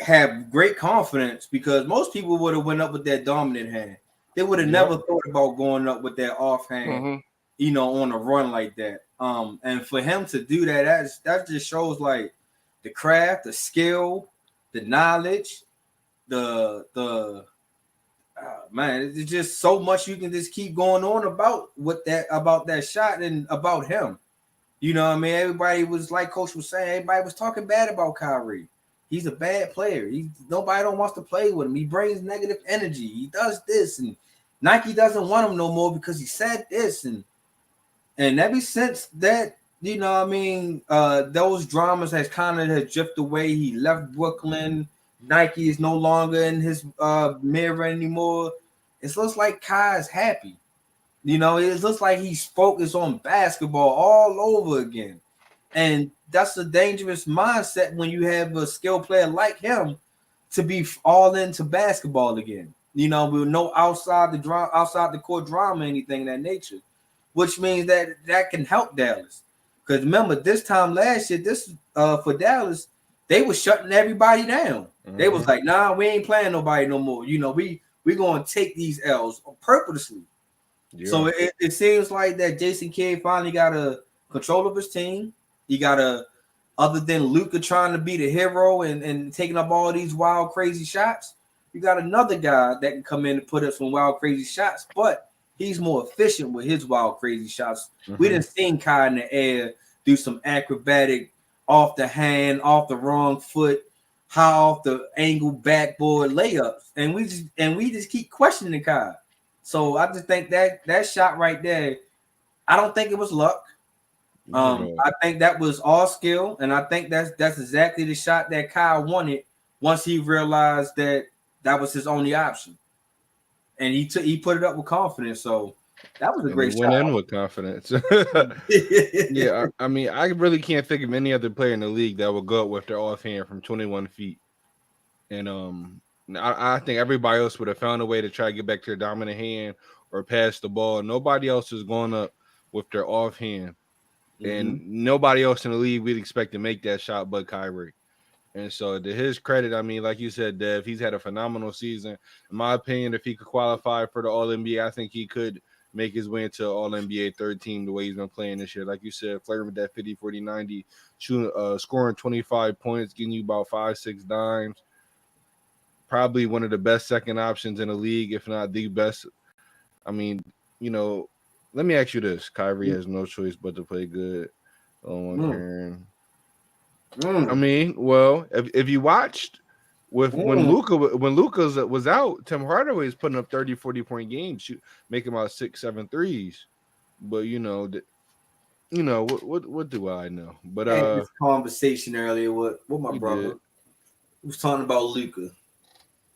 have great confidence, because most people would have went up with that dominant hand. They would have never thought about going up with that offhand, on a run like that. And for him to do that just shows like the craft, the skill, the knowledge, man, it's just so much you can just keep going on about that shot and about him. You know what I mean? Everybody was, like Coach was saying, everybody was talking bad about Kyrie. He's a bad player. Nobody don't wants to play with him. He brings negative energy. He does this, and Nike doesn't want him no more because he said this. And ever since that, those dramas has kind of drifted away. He left Brooklyn. Nike is no longer in his mirror anymore. It looks like Kai is happy. It looks like he's focused on basketball all over again. And that's a dangerous mindset when you have a skilled player like him to be all into basketball again. With no outside the court drama, anything of that nature, which means that can help Dallas. Because remember, this time last year, for Dallas, they were shutting everybody down. They was like, nah, we ain't playing nobody no more. We going to take these L's purposely. Yeah. So it seems like that Jason Kidd finally got a control of his team. He got other than Luka trying to be the hero and taking up all these wild, crazy shots, you got another guy that can come in and put up some wild, crazy shots, but he's more efficient with his wild, crazy shots. We didn't see Kai in the air do some acrobatic, off the hand, off the wrong foot, high off the angle backboard layups, and we just keep questioning Kai. So I just think that shot right there, I don't think it was luck. I think that was all skill, and I think that's exactly the shot that Kyle wanted once he realized that was his only option, and he put it up with confidence. So that was a great shot. Went in with confidence. Yeah, I mean, I really can't think of any other player in the league that would go up with their offhand from 21 feet, and I think everybody else would have found a way to try to get back to their dominant hand or pass the ball. Nobody else is going up with their offhand. And nobody else in the league we'd expect to make that shot but Kyrie. And so to his credit, I mean, like you said, Dev, he's had a phenomenal season. In my opinion, if he could qualify for the All-NBA, I think he could make his way into All-NBA third team the way he's been playing this year. Like you said, flirting with that 50, 40, 90, shooting, scoring 25 points, getting you about 5-6 dimes. Probably one of the best second options in the league, if not the best. I mean, let me ask you this. Kyrie has no choice but to play good. I mean, well, if you watched when Luka was out, Tim Hardaway is putting up 30, 40-point games, making about 6-7 threes. But what do I know? But this conversation earlier with my brother was talking about Luka.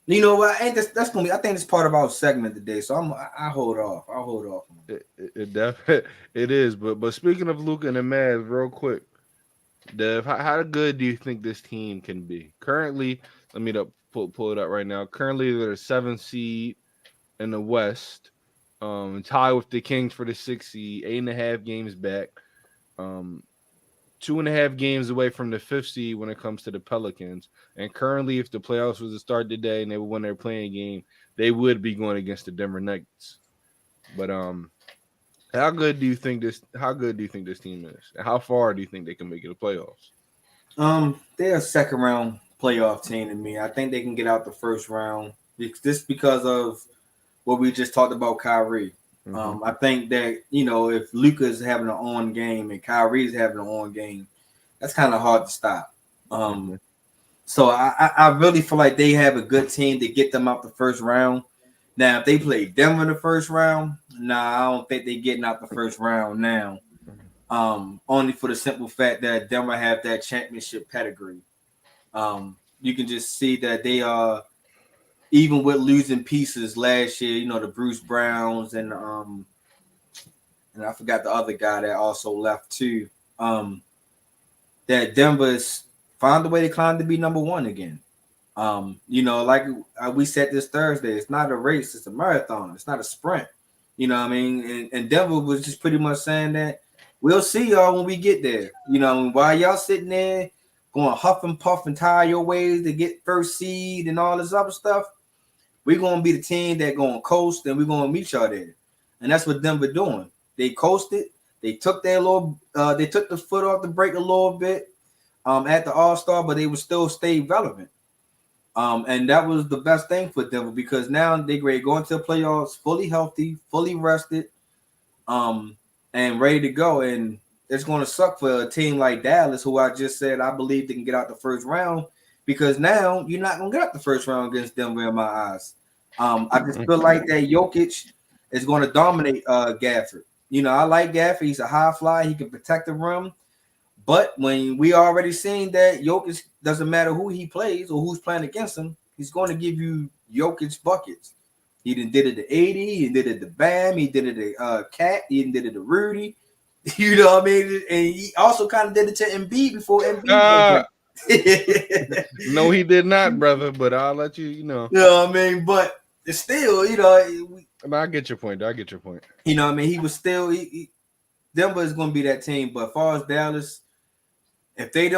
You know what? That's gonna be. I think it's part of our segment today. So I hold off. I'll hold off. It definitely it is. But speaking of Luka and the Mavs, real quick, Dev, how good do you think this team can be? Currently, let me pull it up right now. Currently, they're the 7th seed in the West, tied with the Kings for the 6th seed, 8.5 games back. 2.5 games away from the 5th seed when it comes to the Pelicans. And currently, if the playoffs was to start today and they would win their playing game, they would be going against the Denver Nuggets. But how good do you think this team is? And how far do you think they can make it to playoffs? They're a second round playoff team to me. I think they can get out the first round. Just because of what we just talked about, Kyrie. I think that, if Luka's having an on game and Kyrie's having an on game, that's kind of hard to stop. So I really feel like they have a good team to get them out the first round. Now, if they play Denver in the first round, I don't think they're getting out the first round now. Only for the simple fact that Denver have that championship pedigree. You can just see that they are, even with losing pieces last year, the Bruce Browns and I forgot the other guy that also left too. That Denver's found a way to climb to be number one again. Like we said this Thursday, it's not a race, it's a marathon. It's not a sprint. You know what I mean? And Denver was just pretty much saying that we'll see y'all when we get there. While y'all sitting there going huff and puff and tie your ways to get first seed and all this other stuff, we're going to be the team that going to coast and we're going to meet y'all there. And that's what Denver doing. They coasted. They took their they took the foot off the brake a little bit at the All-Star, but they would still stay relevant. And that was the best thing for Denver because now they ready to go into the playoffs fully healthy, fully rested, and ready to go. And it's going to suck for a team like Dallas, who I just said I believe they can get out the first round, because now you're not going to get out the first round against Denver in my eyes. I just feel like that Jokic is going to dominate Gafford. I like Gafford. He's a high flyer. He can protect the rim. But when we already seen that Jokic, doesn't matter who he plays or who's playing against him, he's going to give you Jokic buckets. He did it to AD, he did it to Bam, he did it to Cat, he did it to Rudy. You know what I mean? And he also kind of did it to Embiid before Embiid. No, he did not, brother. But I'll let you, You know what I mean? But it's still, I get your point. You know what I mean? He was still Denver is going to be that team. But as far as Dallas, if they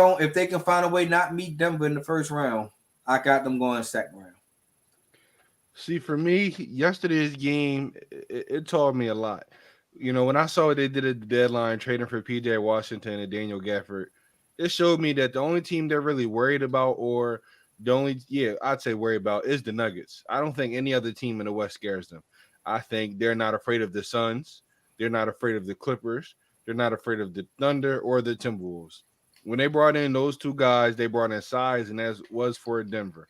can find a way not meet Denver in the first round, I got them going second round. See, for me, yesterday's game, it taught me a lot. When I saw what they did at the deadline, trading for PJ Washington and Daniel Gafford, it showed me that the only team they're really worried about, or I'd say worried about, is the Nuggets. I don't think any other team in the West scares them. I think they're not afraid of the Suns. They're not afraid of the Clippers. They're not afraid of the Thunder or the Timberwolves. When they brought in those two guys, they brought in size, and that was for Denver.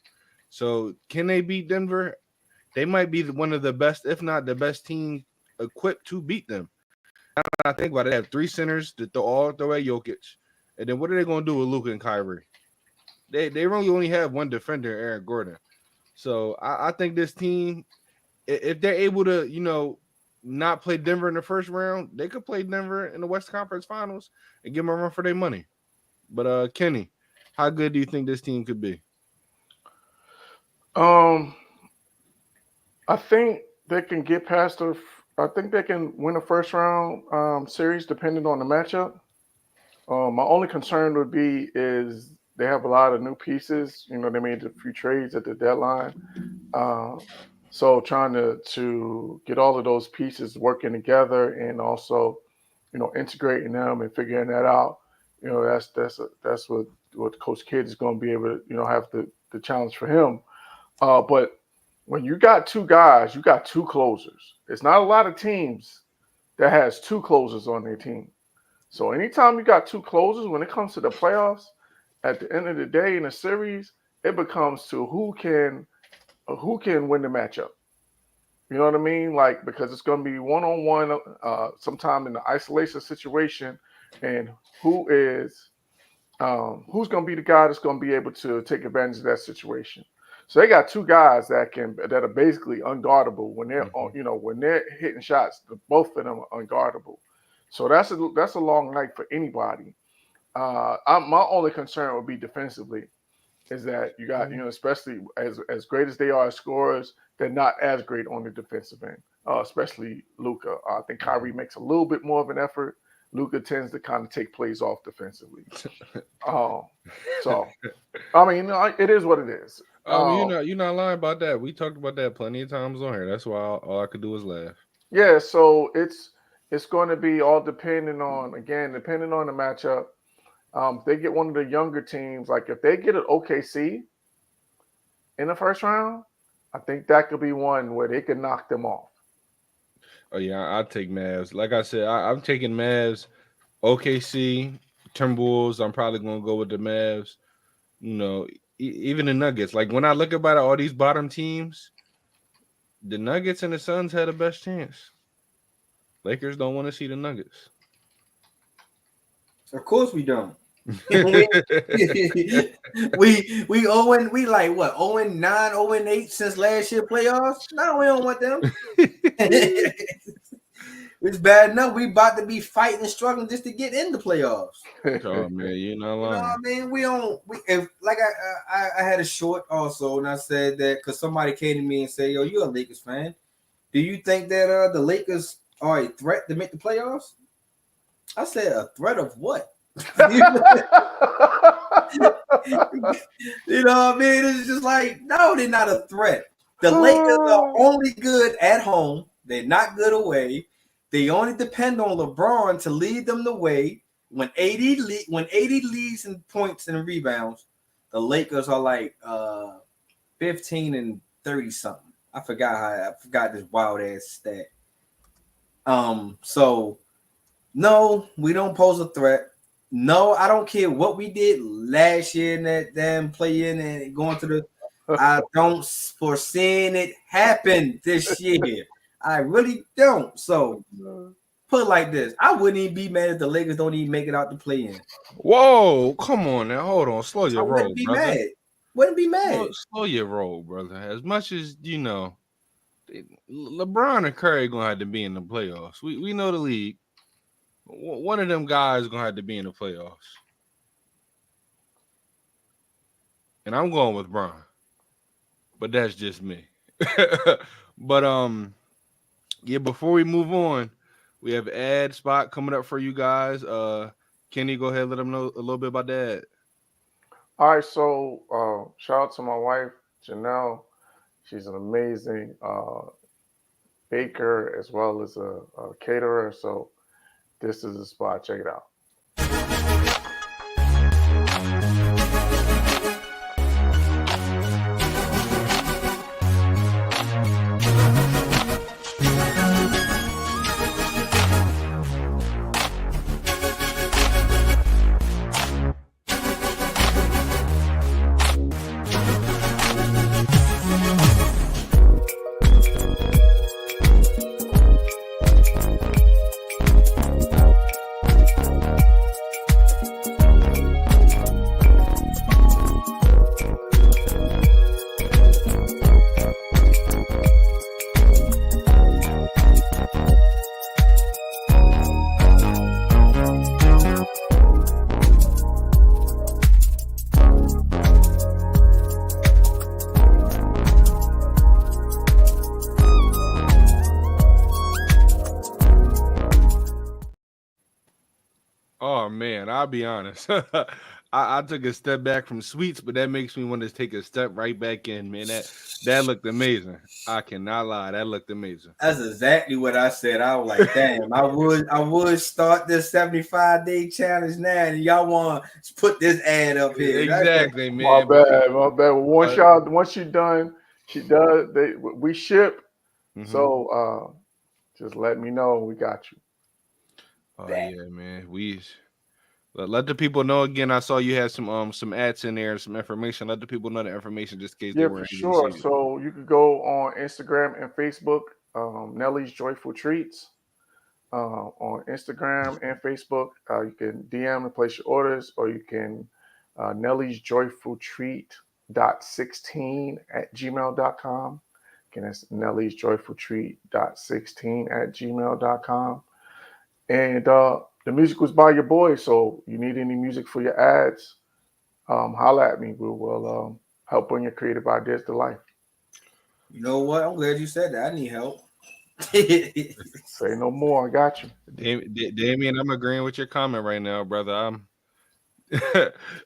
So can they beat Denver? They might be one of the best, if not the best team equipped to beat them. I think about it. They have three centers to throw at Jokic. And then what are they going to do with Luka and Kyrie? They really only have one defender, Aaron Gordon. So I think this team, if they're able to, not play Denver in the first round, they could play Denver in the West Conference Finals and give them a run for their money. But Kenny, how good do you think this team could be? I think they can get past I think they can win a first round series depending on the matchup. My only concern would be is they have a lot of new pieces. They made a few trades at the deadline. So trying to get all of those pieces working together and also, integrating them and figuring that out. That's what Coach Kidd is going to be able to, have the challenge for him. But when you got two guys, you got two closers. It's not a lot of teams that has two closers on their team. So anytime you got two closers, when it comes to the playoffs, at the end of the day in a series, it becomes to who can win the matchup. You know what I mean? Like, because it's going to be one-on-one sometime in the isolation situation, and who's going to be the guy that's going to be able to take advantage of that situation. So they got two guys that are basically unguardable when they're when they're hitting shots. Both of them are unguardable. So that's a long night for anybody. My only concern would be defensively, is that you got especially as great as they are as scorers, they're not as great on the defensive end. Especially Luka. I think Kyrie makes a little bit more of an effort, Luka tends to kind of take plays off defensively. So I mean, it is what it is. You're not lying about that. We talked about that plenty of times on here. That's why all I could do was laugh. Yeah, so it's going to be all depending on the matchup. If they get one of the younger teams, like if they get an OKC in the first round, I think that could be one where they could knock them off. Oh yeah, I'll take Mavs. Like I said, I'm taking Mavs, OKC, Timberwolves. I'm probably gonna go with the Mavs. You know, even the Nuggets. Like when I look about all these bottom teams, the Nuggets and the Suns had the best chance. Lakers don't want to see the Nuggets. Of course we don't. we 0 we like what 0-9, 0-8 since last year playoffs. No, we don't want them. It's bad enough. We about to be fighting and struggling just to get in the playoffs. Oh man, you're not lying. You know what I mean? We don't. I had a short also, and I said that because somebody came to me and said, "Yo, you're a Lakers fan. Do you think that the Lakers are a threat to make the playoffs?" I said, "A threat of what?" You know what I mean? It's just like, no, they're not a threat. The Lakers are only good at home. They're not good away. They only depend on LeBron to lead them the way. When AD leads in points and rebounds, the Lakers are like 15 and 30 something. I forgot this wild ass stat. So no, we don't pose a threat. No, I don't care what we did last year in that damn play-in and going to the. I don't foresee it happen this year. I really don't. So put it like this: I wouldn't even be mad if the Lakers don't even make it out the play-in. Whoa, come on now, hold on, slow your roll, brother. Mad. Wouldn't be mad. Slow your roll, brother. As much as you know, LeBron and Curry gonna have to be in the playoffs. We know the league. One of them guys gonna have to be in the playoffs, and I'm going with Bron, but that's just me. But yeah. Before we move on, we have an ad spot coming up for you guys. Kenny, go ahead, let them know a little bit about that. All right, so shout out to my wife Janelle. She's an amazing baker as well as a caterer. So. This is the spot. Check it out. Oh man, I'll be honest. I took a step back from sweets, but that makes me want to take a step right back in, man. That looked amazing. I cannot lie, that looked amazing. That's exactly what I said. I was like, damn, I would start this 75-day challenge now, and y'all want to put this ad up here. Exactly, man. My bad. Once you're done, we ship. Mm-hmm. So just let me know. We got you. Oh yeah, man. We let the people know again. I saw you had some ads in there, some information. Let the people know the information just in case they were. Yeah, for sure. So you could go on Instagram and Facebook, Nelly's Joyful Treats. On Instagram and Facebook, you can DM and place your orders, or you can Nelly's Joyful Treat .16@gmail.com. Again, that's Nelly's Joyful Treat .16@gmail.com. And the music was by your boy. So you need any music for your ads, holla at me. We will help bring your creative ideas to life. You know what? I'm glad you said that. I need help. Say no more. I got you. Damien, I'm agreeing with your comment right now, brother.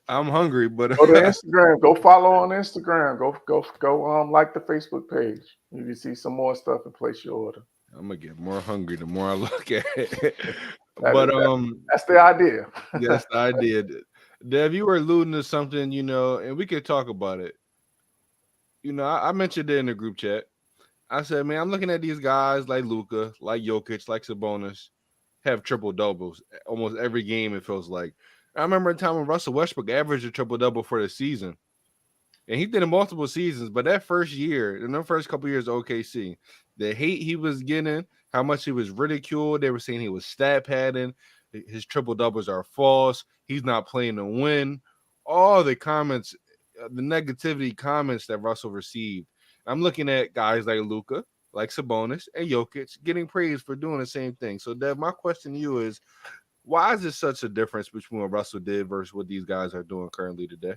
I'm hungry, but Go to Instagram. Go follow on Instagram. Go like the Facebook page. You can see some more stuff and place your order. I'm gonna get more hungry the more I look at it. But that's the idea. Yes, I did. Dev, you were alluding to something, and we could talk about it. I mentioned it in the group chat. I said, man, I'm looking at these guys like Luka, like Jokic, like Sabonis, have triple doubles almost every game. It feels like. I remember a time when Russell Westbrook averaged a triple double for the season, and he did it multiple seasons. But that first year, in the first couple of years of OKC, the hate he was getting, how much he was ridiculed. They were saying he was stat padding. His triple doubles are false. He's not playing to win. All the comments, the negativity comments that Russell received. I'm looking at guys like Luka, like Sabonis, and Jokic getting praised for doing the same thing. So, Dev, my question to you is, why is there such a difference between what Russell did versus what these guys are doing currently today?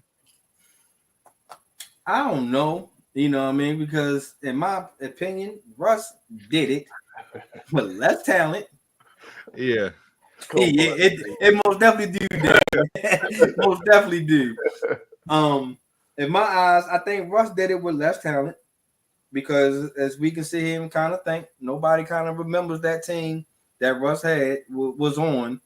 I don't know. You know what I mean? Because in my opinion, Russ did it with less talent. Yeah. It most definitely do that. Most definitely do. In my eyes, I think Russ did it with less talent because as we can see him kind of think, nobody kind of remembers that team that Russ had was on,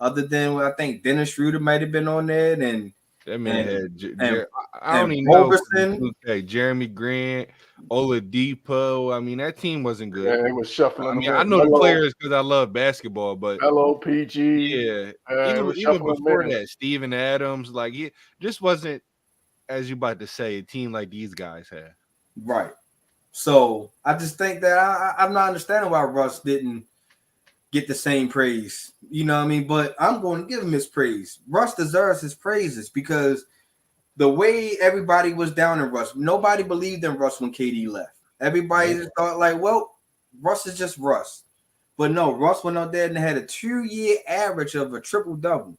other than I think Dennis Schroeder might have been on there, and that man had I don't even know. Jeremy Grant, Oladipo. I mean, that team wasn't good. Yeah, it was shuffling. I mean, I know the players because I love basketball, but LOPG. Yeah, even before that, Steven Adams, like it just wasn't, as you about to say, a team like these guys have. Right. So I just think that I'm not understanding why Russ didn't get the same praise. You know what I mean? But I'm going to give him his praise. Russ deserves his praises because the way everybody was down in Russ, nobody believed in Russ when KD left. Everybody just thought like, well, Russ is just Russ. But no, Russ went out there and had a 2-year average of a triple-double.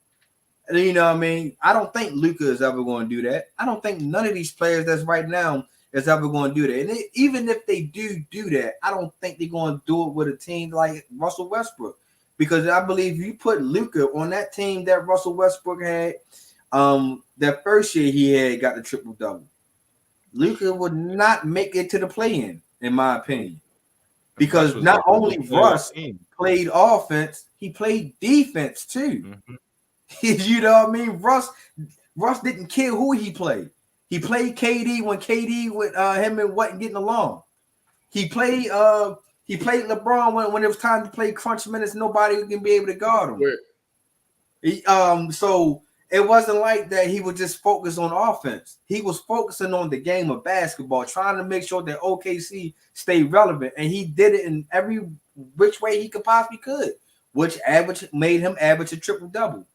You know what I mean? I don't think Luka is ever going to do that. I don't think none of these players that's right now is ever going to do that. And even if they do that, I don't think they're going to do it with a team like Russell Westbrook. Because I believe you put Luka on that team that Russell Westbrook had, that first year he had got the triple-double. Luka would not make it to the play-in my opinion. Because not only Russ played offense, he played defense too. Mm-hmm. You know what I mean? Russ didn't care who he played. He played KD when KD with him and wasn't getting along. He played LeBron when it was time to play crunch minutes. Nobody can be able to guard him. So it wasn't like that. He would just focus on offense. He was focusing on the game of basketball, trying to make sure that OKC stayed relevant, and he did it in every which way he possibly could, which made him average a triple-double.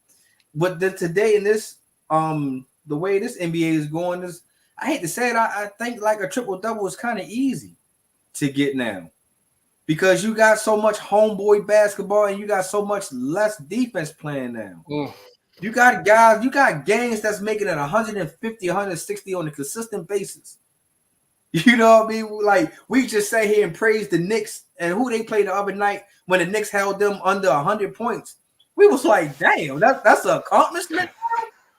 But today in this, the way this NBA is going is, I hate to say it, I think like a triple-double is kind of easy to get now because you got so much homeboy basketball and you got so much less defense playing now. You got guys, you got games that's making it 150, 160 on a consistent basis. You know what I mean? Like, we just sat here and praised the Knicks and who they played the other night when the Knicks held them under 100 points. We was like, damn, that's an accomplishment.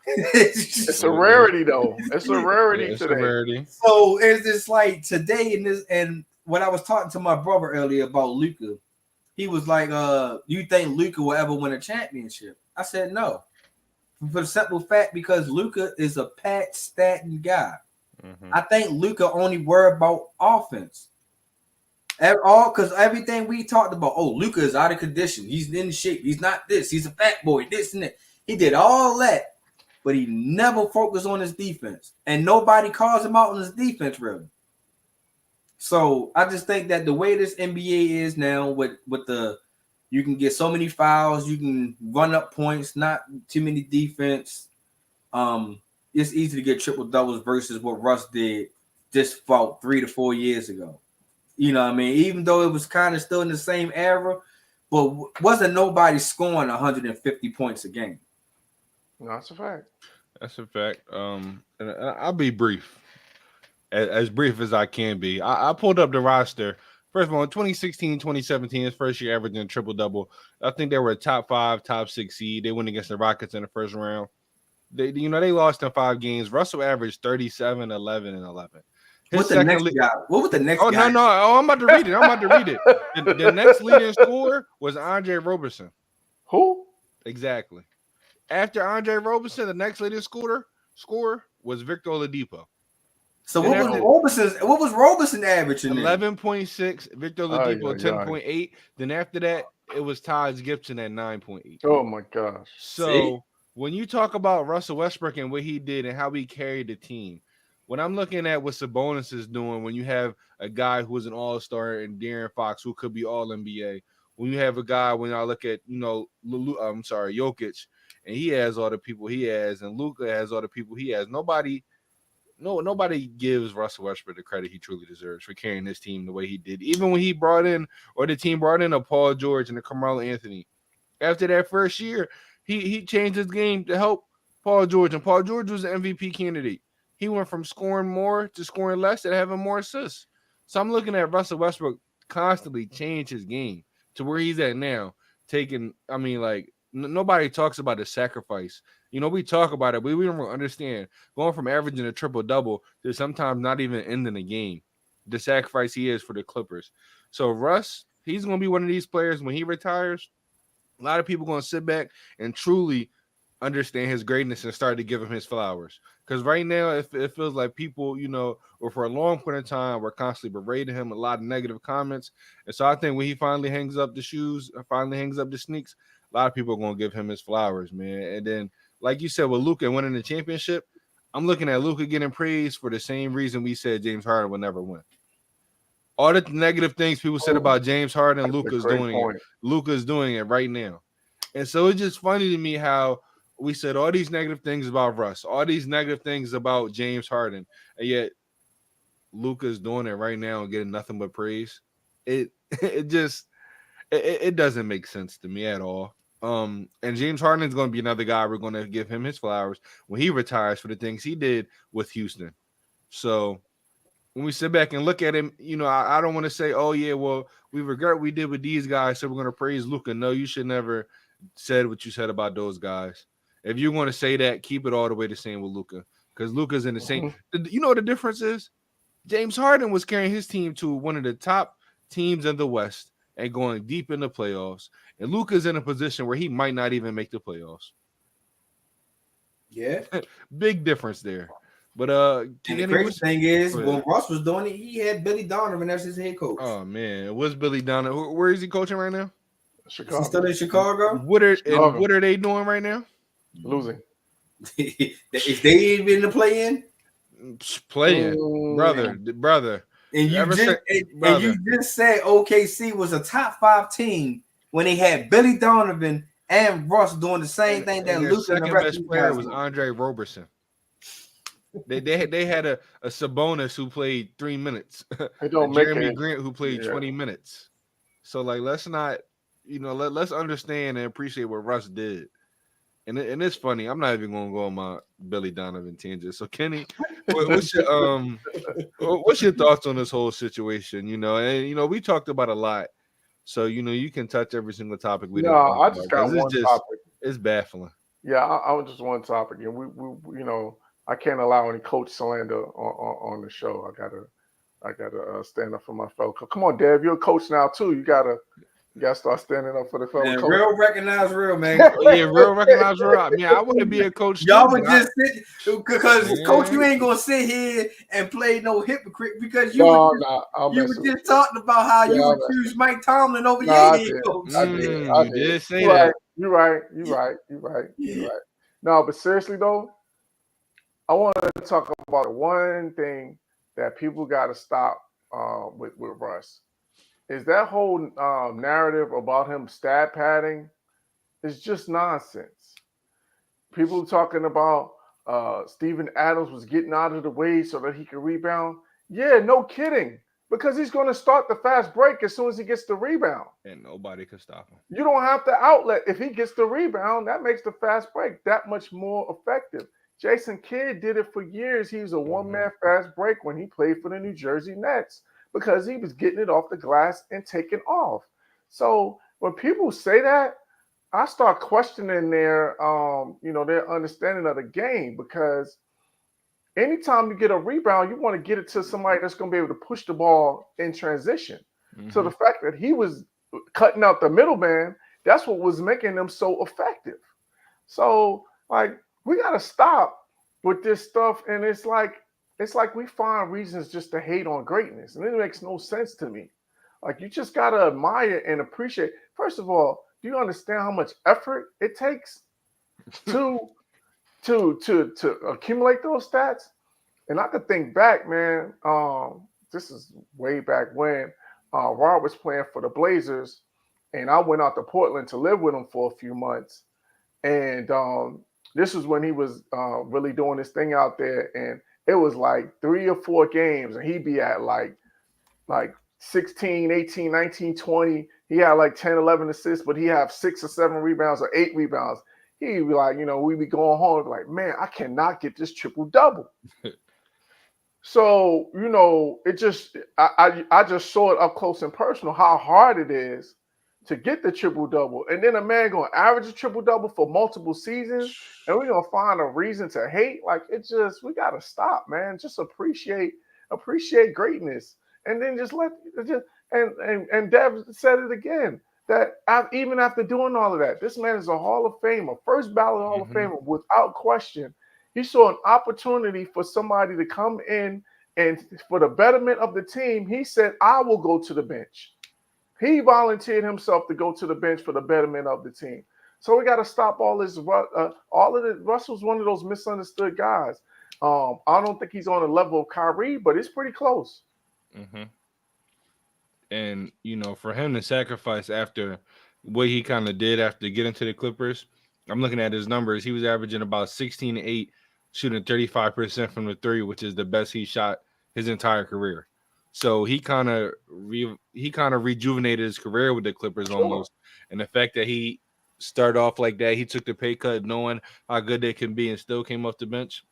It's a rarity, though. It's a rarity today. A rarity. So it's just like today and when I was talking to my brother earlier about Luka, he was like, you think Luka will ever win a championship? I said no. For the simple fact because Luka is a pat statin guy. Mm-hmm. I think Luka only worried about offense. Because everything we talked about, Luka is out of condition. He's in shape. He's not this. He's a fat boy. This and that. He did all that, but he never focused on his defense. And nobody calls him out on his defense, really. So I just think that the way this NBA is now with the you can get so many fouls, you can run up points, not too many defense. It's easy to get triple doubles versus what Russ did just about 3 to 4 years ago. You know what I mean? Even though it was kind of still in the same era, but wasn't nobody scoring 150 points a game. No, that's a fact. That's a fact. And I'll be brief, as brief as I can be. I pulled up the roster First of all, in 2016, 2017, his first year averaging a triple-double. I think they were a top 5, top 6 seed. They went against the Rockets in the first round. They lost in 5 games. Russell averaged 37, 11, and 11. What was the next guy? No. Oh, I'm about to read it. The next leading scorer was Andre Roberson. Who? Exactly. After Andre Roberson, the next leading scorer was Victor Oladipo. So what was Roberson averaging? 11.6. Victor Oladipo 10.8. Then after that, it was Taj Gibson at 9.8. Oh my gosh. So when you talk about Russell Westbrook and what he did and how he carried the team, when I'm looking at what Sabonis is doing, when you have a guy who is an all-star and De'Aaron Fox who could be all NBA, when you have a guy, when I look at, Jokic, and he has all the people he has, and Luka has all the people he has, nobody gives Russell Westbrook the credit he truly deserves for carrying this team the way he did. Even when the team brought in a Paul George and a Carmelo Anthony. After that first year, he changed his game to help Paul George, and Paul George was an MVP candidate. He went from scoring more to scoring less and having more assists. So I'm looking at Russell Westbrook constantly change his game to where he's at now. Nobody talks about the sacrifice. We talk about it, but we don't really understand going from averaging a triple-double to sometimes not even ending the game, the sacrifice he is for the Clippers. So Russ, he's going to be one of these players when he retires. A lot of people going to sit back and truly understand his greatness and start to give him his flowers. Because right now, it feels like people, or for a long point of time, we're constantly berating him, a lot of negative comments. And so I think when he finally hangs up the shoes, finally hangs up the sneaks, a lot of people are going to give him his flowers, man. And then, like you said, with Luka winning the championship, I'm looking at Luka getting praised for the same reason we said James Harden would never win. All the negative things people said about James Harden, Luka's doing it right now. And so it's just funny to me how we said all these negative things about Russ, all these negative things about James Harden, and yet Luka's doing it right now and getting nothing but praise. It doesn't make sense to me at all. And James Harden is going to be another guy we're going to give him his flowers when he retires for the things he did with Houston. So when we sit back and look at him, I don't want to say, oh yeah, well, we regret what we did with these guys, so we're going to praise Luka. No, you should never said what you said about those guys. If you're going to say that, keep it all the way the same with Luka, because Luka's in the same. You know what the difference is? James Harden was carrying his team to one of the top teams in the West and going deep in the playoffs, and Luka's in a position where he might not even make the playoffs. Yeah, big difference there. But and the crazy thing is, when Russ was doing it, he had Billy Donovan as his head coach. Oh man, it was Billy Donovan. Where is he coaching right now? Chicago. He's still in Chicago. What are they doing right now? Losing. If they even in the play-in, brother. And you just said OKC was a top 5 team when they had Billy Donovan and Russ doing the same thing that Luka and the rest best player was Andre Roberson. They had a Sabonis who played 3 minutes. Jeremy Grant who played 20 minutes. So let's not, let's understand and appreciate what Russ did. And it's funny. I'm not even gonna go on my Billy Donovan tangent. So Kenny, what's your thoughts on this whole situation? And we talked about a lot. So you can touch every single topic. I just got one topic. It's baffling. Yeah, I was just one topic, and we I can't allow any coach slander on the show. I gotta stand up for my fellow coach. Come on, Dave, you're a coach now too. You gotta start standing up for the fellow coach. Real recognize real, man. Yeah, real recognize real. I mean, I wouldn't be a coach. Y'all would just sit because coach, you ain't gonna sit here and play no hypocrite because you were just talking about how you would choose Mike Tomlin over your head coach. I did say that. You're right. No, but seriously though, I want to talk about one thing that people got to stop with Russ. Is that whole narrative about him stat padding is just nonsense. People talking about Steven Adams was getting out of the way so that he could rebound. Yeah, no kidding. Because he's going to start the fast break as soon as he gets the rebound. And nobody can stop him. You don't have the outlet. If he gets the rebound, that makes the fast break that much more effective. Jason Kidd did it for years. He was a one-man fast break when he played for the New Jersey Nets. because he was getting it off the glass and taking off. So when people say that, I start questioning their their understanding of the game, because anytime you get a rebound, you want to get it to somebody that's going to be able to push the ball in transition. Mm-hmm. So the fact that he was cutting out the middleman, that's what was making them so effective. So like, we got to stop with this stuff. And it's like we find reasons just to hate on greatness. And it makes no sense to me. Like, you just got to admire and appreciate. First of all, do you understand how much effort it takes to accumulate those stats? And I could think back, man. This is way back when Rob was playing for the Blazers, and I went out to Portland to live with him for a few months. And this was when he was really doing this thing out there, and it was like 3 or 4 games, and he'd be at like 16, 18, 19, 20. He had like 10, 11 assists, but he have 6 or 7 rebounds or 8 rebounds. He'd be like, we'd be going home like, man, I cannot get this triple-double. So, it just, I just saw it up close and personal, how hard it is to get the triple-double. And then a man going to average a triple-double for multiple seasons, and we're going to find a reason to hate. Like, we got to stop, man. Just appreciate greatness. And then and Dev said it again, that even after doing all of that, this man is a Hall of Famer, first ballot Hall of Famer without question. He saw an opportunity for somebody to come in, and for the betterment of the team, he said, I will go to the bench. He volunteered himself to go to the bench for the betterment of the team. So we got to stop all this. All of it. Russell's one of those misunderstood guys. I don't think he's on the level of Kyrie, but it's pretty close. Mm-hmm. And, for him to sacrifice after what he kind of did after getting to the Clippers, I'm looking at his numbers. He was averaging about 16-8, shooting 35% from the 3, which is the best he shot his entire career. So he kind of rejuvenated his career with the Clippers almost. And the fact that he started off like that, he took the pay cut knowing how good they can be and still came off the bench,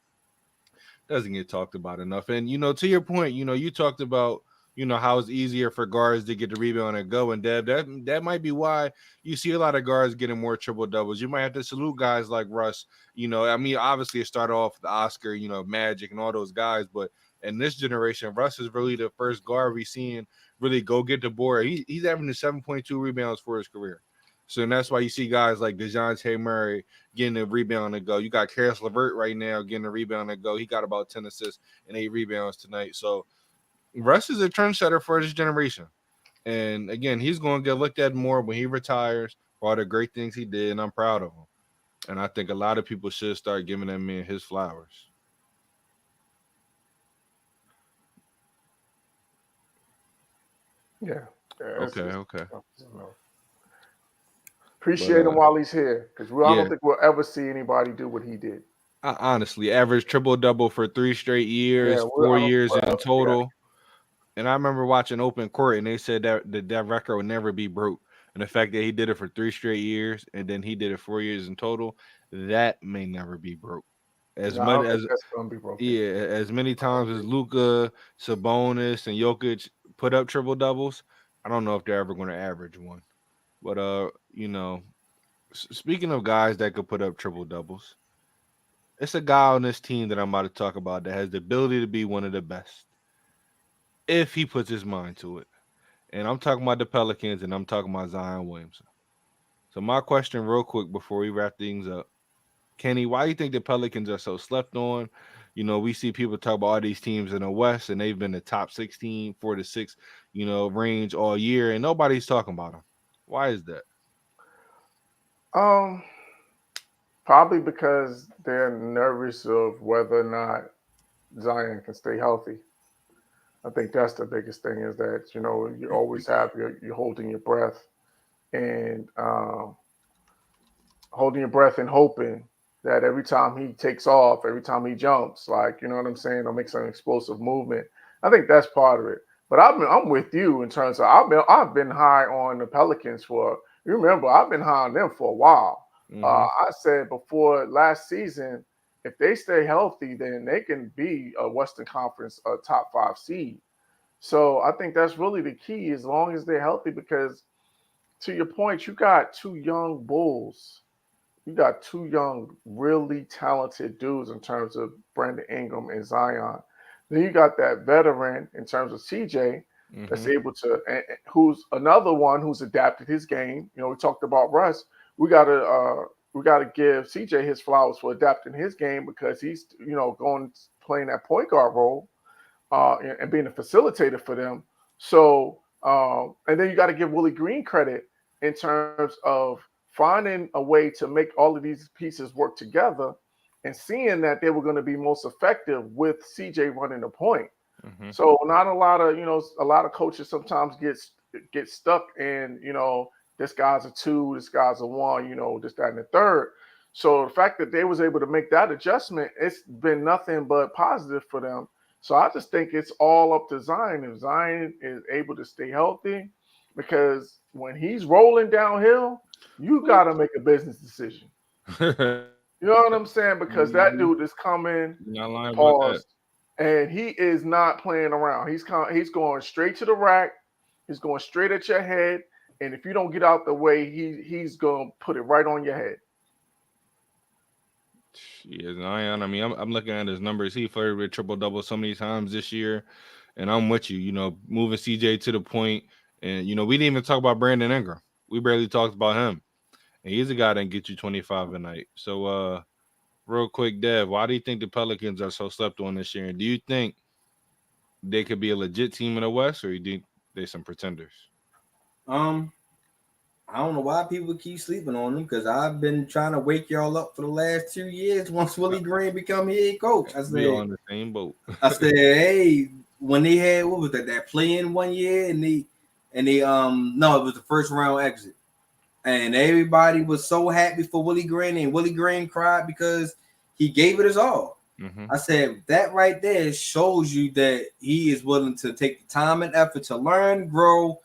doesn't get talked about enough. And, to your point, you talked about, how it's easier for guards to get the rebound and go. And Deb, that might be why you see a lot of guards getting more triple doubles. You might have to salute guys like Russ. Obviously it started off with Oscar, Magic and all those guys, but in this generation, Russ is really the first guard we've seen really go get the board. He's averaging 7.2 rebounds for his career. So and that's why you see guys like DeJounte Murray getting a rebound and go. You got Karis LeVert right now getting a rebound and go. He got about 10 assists and 8 rebounds tonight. So Russ is a trendsetter for this generation. And again, he's going to get looked at more when he retires for all the great things he did, and I'm proud of him. And I think a lot of people should start giving that man his flowers. Yeah. Okay. Appreciate him while he's here, because I don't think we'll ever see anybody do what he did. Honestly, average triple-double for 3 straight years, 4 years in total. Yeah. And I remember watching Open Court, and they said that record would never be broke. And the fact that he did it for 3 straight years, and then he did it 4 years in total, that may never be broke. As many times as Luka, Sabonis, and Jokic put up triple doubles, I don't know if they're ever going to average one. But speaking of guys that could put up triple doubles, it's a guy on this team that I'm about to talk about that has the ability to be one of the best if he puts his mind to it. And I'm talking about the Pelicans, and I'm talking about Zion Williamson. So my question real quick before we wrap things up, Kenny, why do you think the Pelicans are so slept on? We see people talk about all these teams in the West, and they've been the top 16, 4 to 6, range all year, and nobody's talking about them. Why is that? Probably because they're nervous of whether or not Zion can stay healthy. I think that's the biggest thing, is that, you always have you're holding your breath and hoping that every time he takes off, every time he jumps, like, you know what I'm saying, or makes an explosive movement. I think that's part of it. But I'm with you in terms of I've been high on the Pelicans I've been high on them for a while. Mm-hmm. I said before last season, if they stay healthy, then they can be a Western Conference top 5 seed. So I think that's really the key, as long as they're healthy, because to your point, you got two young bulls. You got two young, really talented dudes in terms of Brandon Ingram and Zion. Then you got that veteran in terms of CJ that's able to, who's another one who's adapted his game. You know, we talked about Russ. We gotta give CJ his flowers for adapting his game, because he's, you know, playing that point guard role and being a facilitator for them. So and then you got to give Willie Green credit in terms of finding a way to make all of these pieces work together and seeing that they were going to be most effective with CJ running the point. So not a lot of coaches sometimes get stuck in, you know, this guy's a 2, this guy's a 1, you know, this, that, and the third. So the fact that they was able to make that adjustment, it's been nothing but positive for them. So I just think it's all up to Zion. If Zion is able to stay healthy, because when he's rolling downhill, you got to make a business decision. You know what I'm saying? Because that dude is coming, pause, and he is not playing around. He's going straight to the rack. He's going straight at your head. And if you don't get out the way, he's going to put it right on your head. Yeah, Zion. I mean, I'm looking at his numbers. He flirted with triple-double so many times this year. And I'm with you, you know, moving CJ to the point. And, you know, we didn't even talk about Brandon Ingram. We barely talked about him. And he's a guy that can get you 25 a night. So, real quick, Dev, why do you think the Pelicans are so slept on this year? And do you think they could be a legit team in the West, or you think they're some pretenders? I don't know why people keep sleeping on them, because I've been trying to wake y'all up for the last 2 years. Once Willie Green become head coach, I said, we're on the same boat. I said, hey, when they had, what was that play-in one year, and they no, it was the first round exit, and everybody was so happy for Willie Green, and Willie Green cried because he gave it his all. I said, that right there shows you that he is willing to take the time and effort to learn, grow,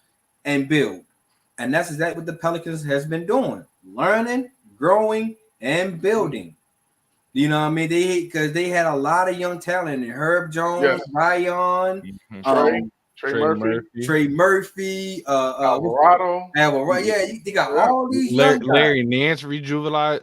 and build. And that's exactly what the Pelicans has been doing: learning, growing, and building. You know what I mean? Because they had a lot of young talent in Herb Jones, Zion, Trey Murphy, Alvarado. Yeah, they got all these young guys. Larry Nance rejuvenized.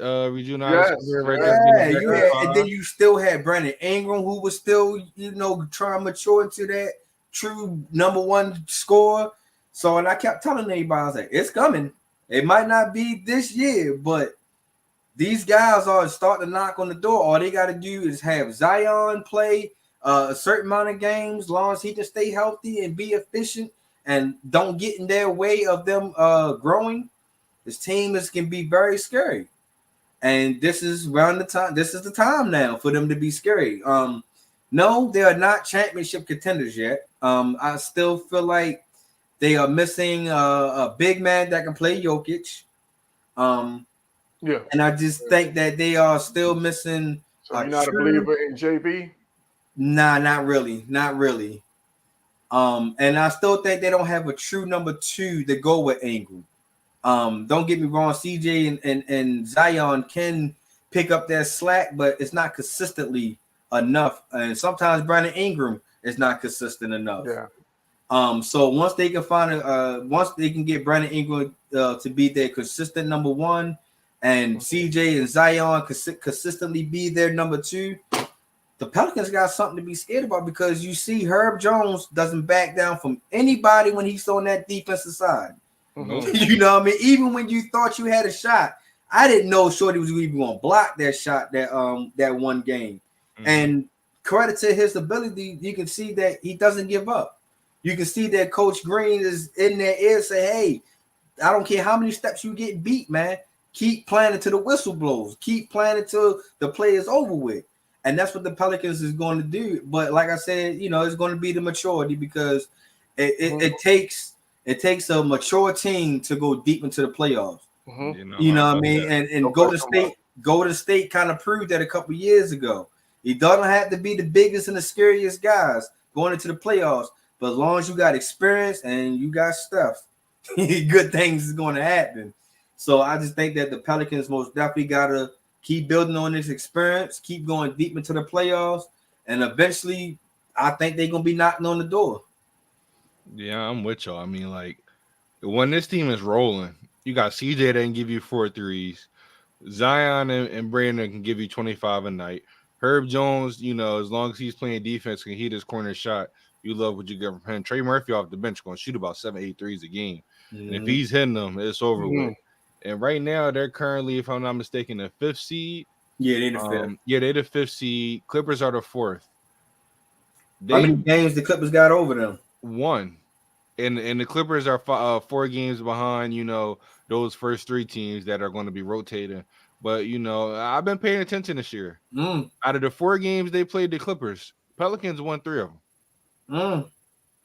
And then you still had Brandon Ingram, who was still, you know, trying to mature into that true number one scorer. So, and I kept telling everybody, I was like, it's coming. It might not be this year, but these guys are starting to knock on the door. All they got to do is have Zion play a certain amount of games, as long as he can stay healthy and be efficient and don't get in their way of them growing. This team can be very scary. And this is around the time. This is the time now for them to be scary. No, they are not championship contenders yet. I still feel like they are missing a big man that can play Jokic. And I just think that they are still missing. So you're not a believer in JB? Nah, not really. And I still think they don't have a true number 2 to go with Ingram. Don't get me wrong, CJ and Zion can pick up that slack, but it's not consistently enough. And sometimes Brandon Ingram is not consistent enough. Yeah. So once they can get Brandon Ingram to be their consistent number 1, and CJ and Zion consistently be their number 2, the Pelicans got something to be scared about, because you see Herb Jones doesn't back down from anybody when he's on that defensive side. You know what I mean? Even when you thought you had a shot, I didn't know Shorty was even going to block that shot that one game. And credit to his ability, you can see that he doesn't give up. You can see that Coach Green is in their ear, say, hey, I don't care how many steps you get beat, man. Keep playing until the whistle blows. Keep playing until the play is over with. And that's what the Pelicans is going to do. But like I said, you know, it's going to be the maturity, because it takes a mature team to go deep into the playoffs. You know what I mean? And Golden State kind of proved that a couple years ago. It doesn't have to be the biggest and the scariest guys going into the playoffs, but as long as you got experience and you got stuff, good things is going to happen. So I just think that the Pelicans most definitely got to keep building on this experience, keep going deep into the playoffs, and eventually I think they're going to be knocking on the door. Yeah, I'm with y'all. I mean, like when this team is rolling, you got CJ that can give you 4 threes. Zion and Brandon can give you 25 a night. Herb Jones, as long as he's playing defense, can hit his corner shot. You love what you get from him. Trey Murphy off the bench going to shoot about 7-8 threes a game. Mm-hmm. And if he's hitting them, it's over with. And right now, they're currently, if I'm not mistaken, the 5th seed. Yeah, they're the 5th. Yeah, they're the 5th seed. Clippers are the 4th. How many games the Clippers got over them? 1. And the Clippers are 4 games behind, those first 3 teams that are going to be rotating. But, I've been paying attention this year. Out of the 4 games they played the Clippers, Pelicans won 3 of them.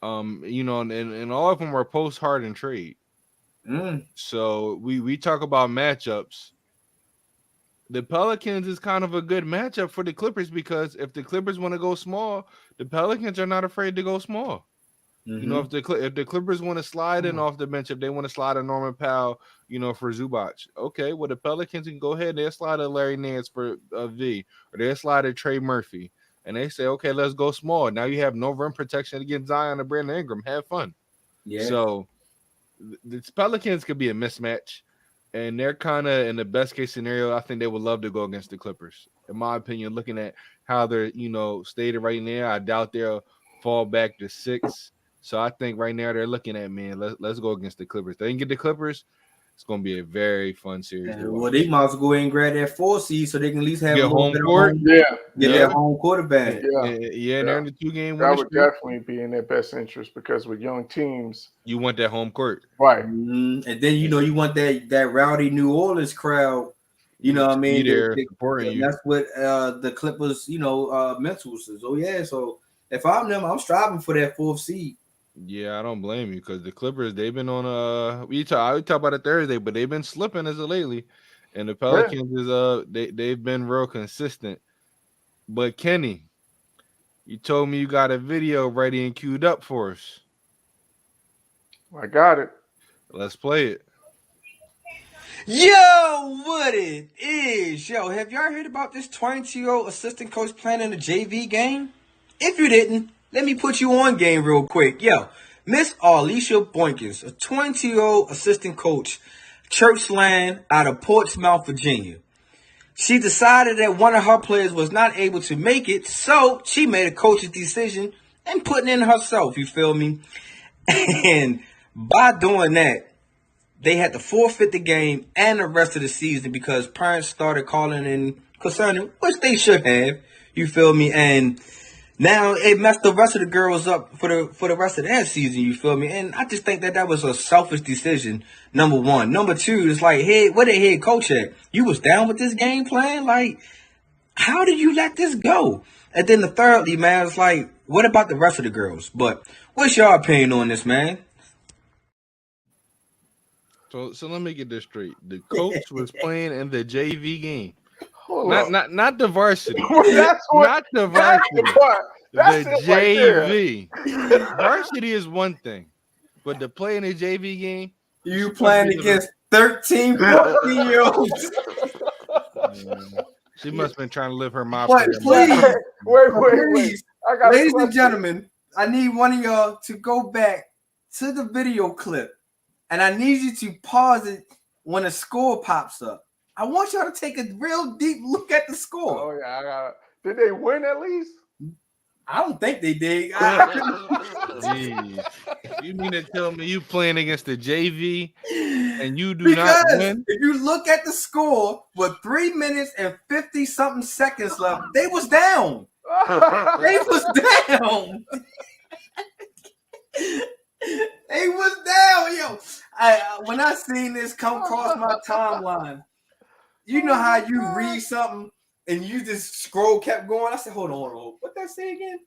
And all of them were post-Harden trade. So we talk about matchups. The Pelicans is kind of a good matchup for the Clippers because if the Clippers want to go small, the Pelicans are not afraid to go small. If the Clippers want to slide in off the bench, if they want to slide a Norman Powell, for Zubac, okay, well the Pelicans can go ahead. They'll slide a Larry Nance for V, or they'll slide a Trey Murphy, and they say, okay, let's go small. Now you have no rim protection against Zion and Brandon Ingram. Have fun. Yeah. So the Pelicans could be a mismatch, and they're kind of in the best case scenario. I think they would love to go against the Clippers. In my opinion, looking at how they're stated right now, I doubt they'll fall back to 6. So I think right now they're looking at, man, let's go against the Clippers. They can get the Clippers. It's going to be a very fun series. Well, they might as well go ahead and grab that 4 seed so they can at least have a home court. Get their home quarterback. Yeah. They're in the 2-game. That would definitely be in their best interest because with young teams, you want that home court, right? And then you want that rowdy New Orleans crowd. You know what I mean? Supporting you. That's what the Clippers, mentals is. Oh yeah. So if I'm them, I'm striving for that 4th seed. Yeah, I don't blame you because the Clippers, they've been on I talk about it Thursday, but they've been slipping as of lately. And the Pelicans they've been real consistent. But Kenny, you told me you got a video ready and queued up for us. I got it. Let's play it. Yo, what it is? Yo, have y'all heard about this 22-year-old assistant coach playing in the JV game? If you didn't, let me put you on game real quick. Yo, Miss Alicia Boykins, a 22-year-old assistant coach, Churchland out of Portsmouth, Virginia. She decided that one of her players was not able to make it, so she made a coach's decision and putting in herself, you feel me? And by doing that, they had to forfeit the game and the rest of the season because parents started calling in concerning, which they should have, you feel me? And now it messed the rest of the girls up for the rest of that season, you feel me? And I just think that was a selfish decision, number 1. Number 2 is like, hey, where the head coach at? You was down with this game plan? Like, how did you let this go? And then thirdly, man, it's like, what about the rest of the girls? But what's your opinion on this, man? So let me get this straight. The coach was playing in the JV game. Not the varsity. Not the varsity. The JV. Varsity is one thing, but to play in a JV game, you playing against 13, 14-year-olds. She must have been trying to live her mouth. Please, wait. Ladies and gentlemen, I need one of y'all to go back to the video clip, and I need you to pause it when a score pops up. I want y'all to take a real deep look at the score. Oh yeah, I got it. Did they win at least? I don't think they did. Jeez. You mean to tell me you playing against the JV and you do not win? If you look at the score with 3 minutes and 50-something seconds left, they was down. They was down. They was down, yo. When I seen this come across my timeline, you know how you read something and you just scroll kept going. I said, hold on. What that say again?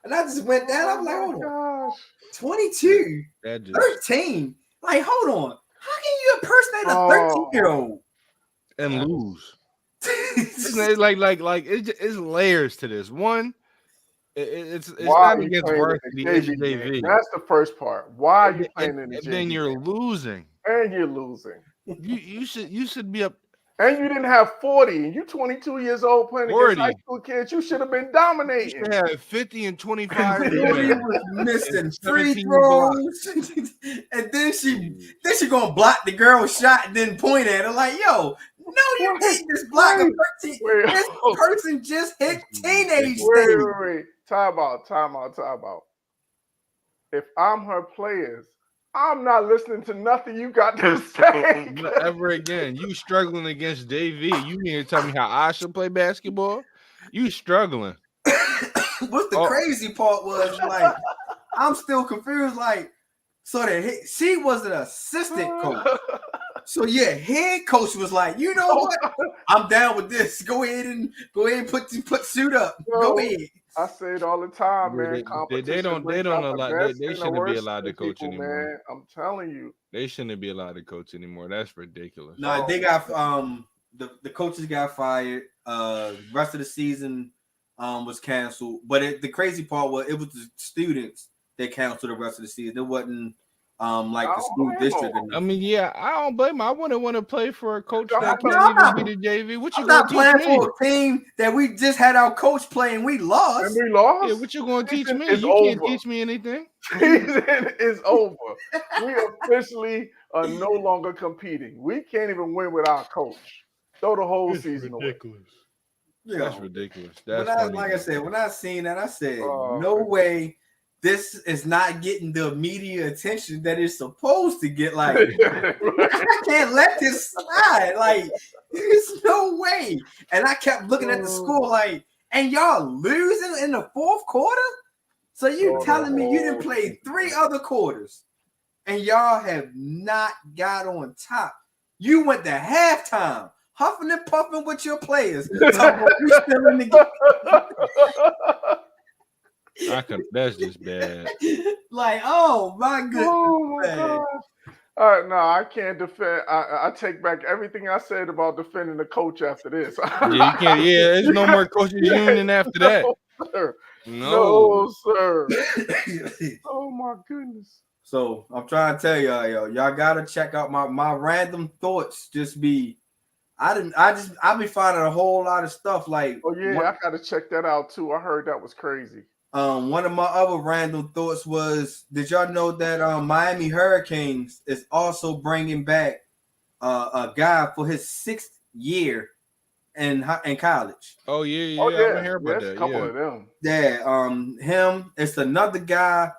And I just went down. I was like, hold on. 22, 13. Like, hold on. How can you impersonate a 13-year-old? And lose. It's layers to this. One, it's not against varsity. That's the first part. Why are you playing in the JV? And then you're losing. And you're losing. You should be up. And you didn't have 40, and you 22 years old playing against high school kids. You should have been dominating. You should have 50 and 25. He was missing free throws, and then she gonna block the girl's shot and then point at her like, "Yo, no, you can't just block a 13. This person just hit teenage stage." Wait. Time out. If I'm her players, I'm not listening to nothing you got to say. Ever again. You struggling against JV. You mean to tell me how I should play basketball? You struggling. What the crazy part was, like, I'm still confused. Like, so that she was an assistant coach. So yeah, head coach was like, you know what? I'm down with this. Go ahead and put suit up. Go ahead. I say it all the time, man. They don't allow. They shouldn't be allowed to coach anymore. Man. I'm telling you, they shouldn't be allowed to coach anymore. That's ridiculous. No, they got the coaches got fired. Rest of the season was canceled. But the crazy part was it was the students that canceled the rest of the season. It wasn't like the school district. I mean, yeah, I don't blame them. I wouldn't want to play for a coach that can't even be the JV. What you not playing for a team that we just had our coach play and we lost? Yeah, what you going to teach me? You can't teach me anything. Season is over. We officially are no longer competing. We can't even win with our coach. Throw the whole season away. That's ridiculous. Like I said, when I seen that, I said, no way. This is not getting the media attention that it's supposed to get. Like, I can't let this slide. Like, there's no way. And I kept looking at the score like, and y'all losing in the fourth quarter? So you telling me you didn't play 3 other quarters and y'all have not got on top. You went to halftime, huffing and puffing with your players. We still in the game. That's just bad. Like, oh my goodness. Oh my God. All right, no, I can't defend. I take back everything I said about defending the coach after this. Yeah, you can't. Yeah, there's no more coaches union after that. Sir. No, sir. Oh my goodness. So I'm trying to tell y'all gotta check out my random thoughts. Just be, I've been finding a whole lot of stuff like. Oh yeah, I gotta check that out too. I heard that was crazy. One of my other random thoughts was, did y'all know that Miami Hurricanes is also bringing back a guy for his 6th year in college? Oh yeah. I didn't hear about that. A couple of them. Yeah, him. It's another guy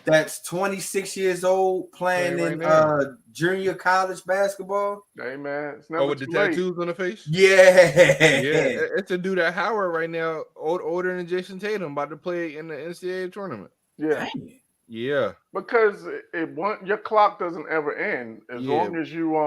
that's 26 years old playing in junior college basketball. Hey man, it's never with the tattoos on the face. Yeah, it's a dude at Howard right now, older than Jason Tatum, about to play in the NCAA tournament. Yeah. Because your clock doesn't ever end as long as you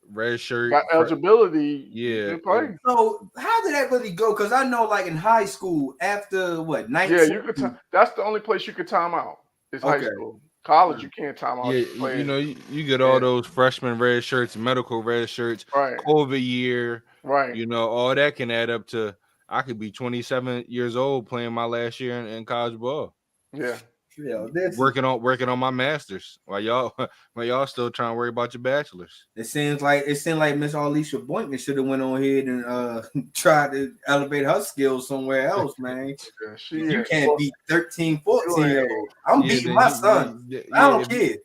red shirt got eligibility. You play. So how did that really go? Because I know, like in high school, after 19. Yeah, you could. That's the only place you could time out. It's high school. College, you can't time out. Yeah, you get all those freshman red shirts, medical red shirts, COVID year, right? All that can add up to. I could be 27 years old playing my last year in college ball. Yeah. Working on my masters while y'all still trying to worry about your bachelors. It seems like Miss Alicia Boynton should have went on here and tried to elevate her skills somewhere else, man. You can't beat 13, 14-year-old. I'm beating my son. I don't care.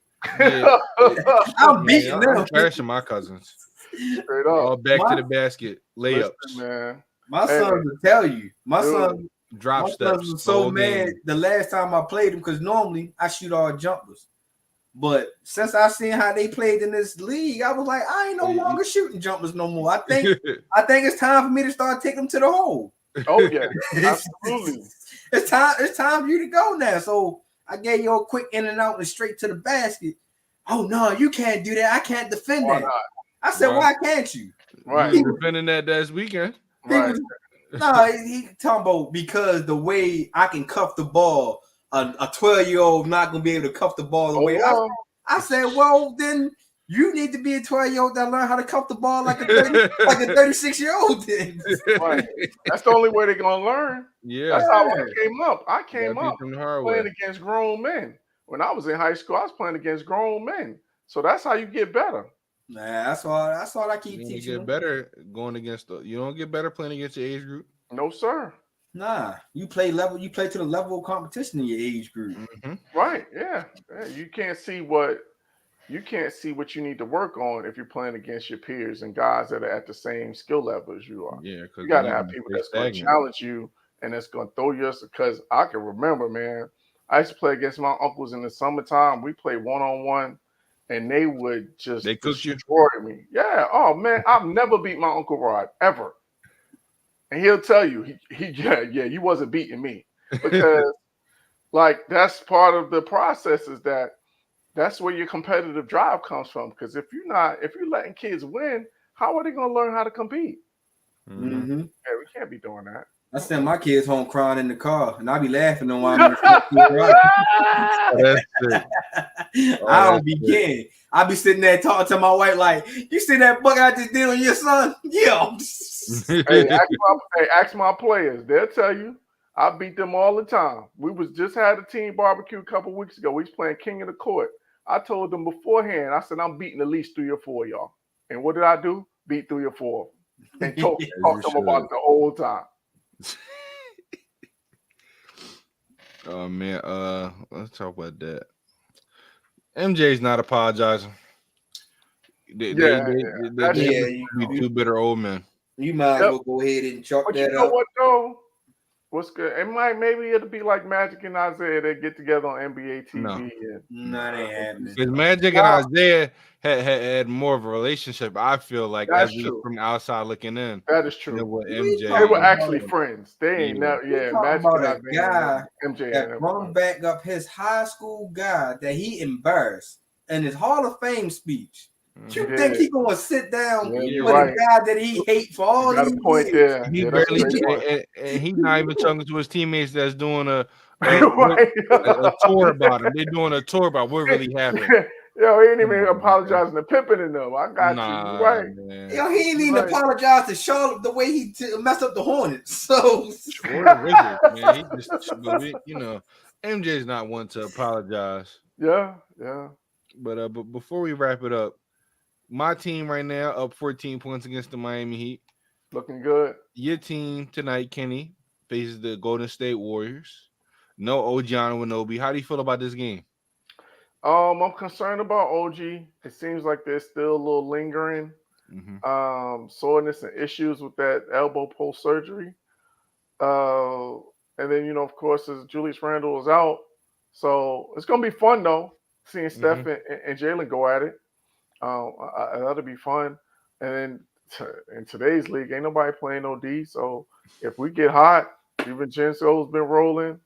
I'm beating them. I'm crashing my cousins. Straight up. All back to the basket layups. Listen, man. My son will tell you. My son drop steps. Was so mad the last time I played him because normally I shoot all jumpers, but since I seen how they played in this league, I was like, I ain't no longer shooting jumpers no more. I think it's time for me to start taking them to the hole. Oh yeah, absolutely. It's time for you to go now. So I gave you a quick in and out and straight to the basket. Oh no, you can't do that. I can't defend that. I said, why can't you? Right, he was defending that this weekend. Right. He talking about because the way I can cuff the ball, a 12-year-old not gonna be able to cuff the ball the way I said. Well, then you need to be a 12-year-old that learn how to cuff the ball like a 36-year-old. Then right. That's the only way they're gonna learn. Yeah, that's how I came up. I came up playing against grown men. When I was in high school, I was playing against grown men. So that's how you get better. Nah, that's all I keep You teaching get them. better going against you don't get better playing against your age group. No, sir. Nah, you play to the level of competition in your age group. Mm-hmm. Right? Yeah. You can't see what you need to work on if you're playing against your peers and guys that are at the same skill level as you are. Yeah, because You got to have people that's going to challenge you and that's going to throw you. Because I can remember, man, I used to play against my uncles in the summertime. We played 1-on-1, and they would just destroy me. Yeah. Oh man, I've never beat my Uncle Rod ever, and he'll tell you, you wasn't beating me because, like, that's part of the process. Is that's where your competitive drive comes from. Because if you're letting kids win, how are they going to learn how to compete? Mm-hmm. Yeah, we can't be doing that. I send my kids home crying in the car, and I be laughing on why I don't be kidding. I be sitting there talking to my wife like, "You see that buck I just did on your son? Yeah." Hey, ask my players. They'll tell you. I beat them all the time. We just had a team barbecue a couple weeks ago. We was playing King of the Court. I told them beforehand. I said I'm beating at least 3 or 4 of y'all. And what did I do? Beat 3 or 4 and talk to them about it the whole time. Oh man, let's talk about that. MJ's not apologizing. They be two bitter old men. You might as well go ahead and chalk that up. You know what though? What's good? Maybe it'll be like Magic and Isaiah. They get together on NBA TV. No, that ain't happening. Because Magic and Isaiah had more of a relationship. I feel like that's as from the outside looking in. That is true. MJ, they were actually friends. They ain't never. Yeah, Magic and Isaiah. Guy MJ that brought back up his high school guy that he embarrassed in his Hall of Fame speech. You think he gonna sit down with a guy that he hates for all these years? He barely, and he's not even talking to his teammates that's doing a tour about him. They're doing a tour about what really happened. Yo, he ain't even apologizing to Pippen and them. I got you. Right. Man. Yo, he ain't even apologize to Charlotte the way he messed up the Hornets. So man, he just, MJ's not one to apologize. Yeah. But before we wrap it up, my team right now up 14 points against the Miami Heat. Looking good. Your team tonight, Kenny, faces the Golden State Warriors. No OG Anunoby. How do you feel about this game? I'm concerned about OG. It seems like there's still a little lingering soreness and issues with that elbow post surgery. And then, of course, as Julius Randle is out. So it's going to be fun, though, seeing Steph and Jalen go at it. That'll be fun. And then in today's league, ain't nobody playing no D. So if we get hot, DiVincenzo's been rolling.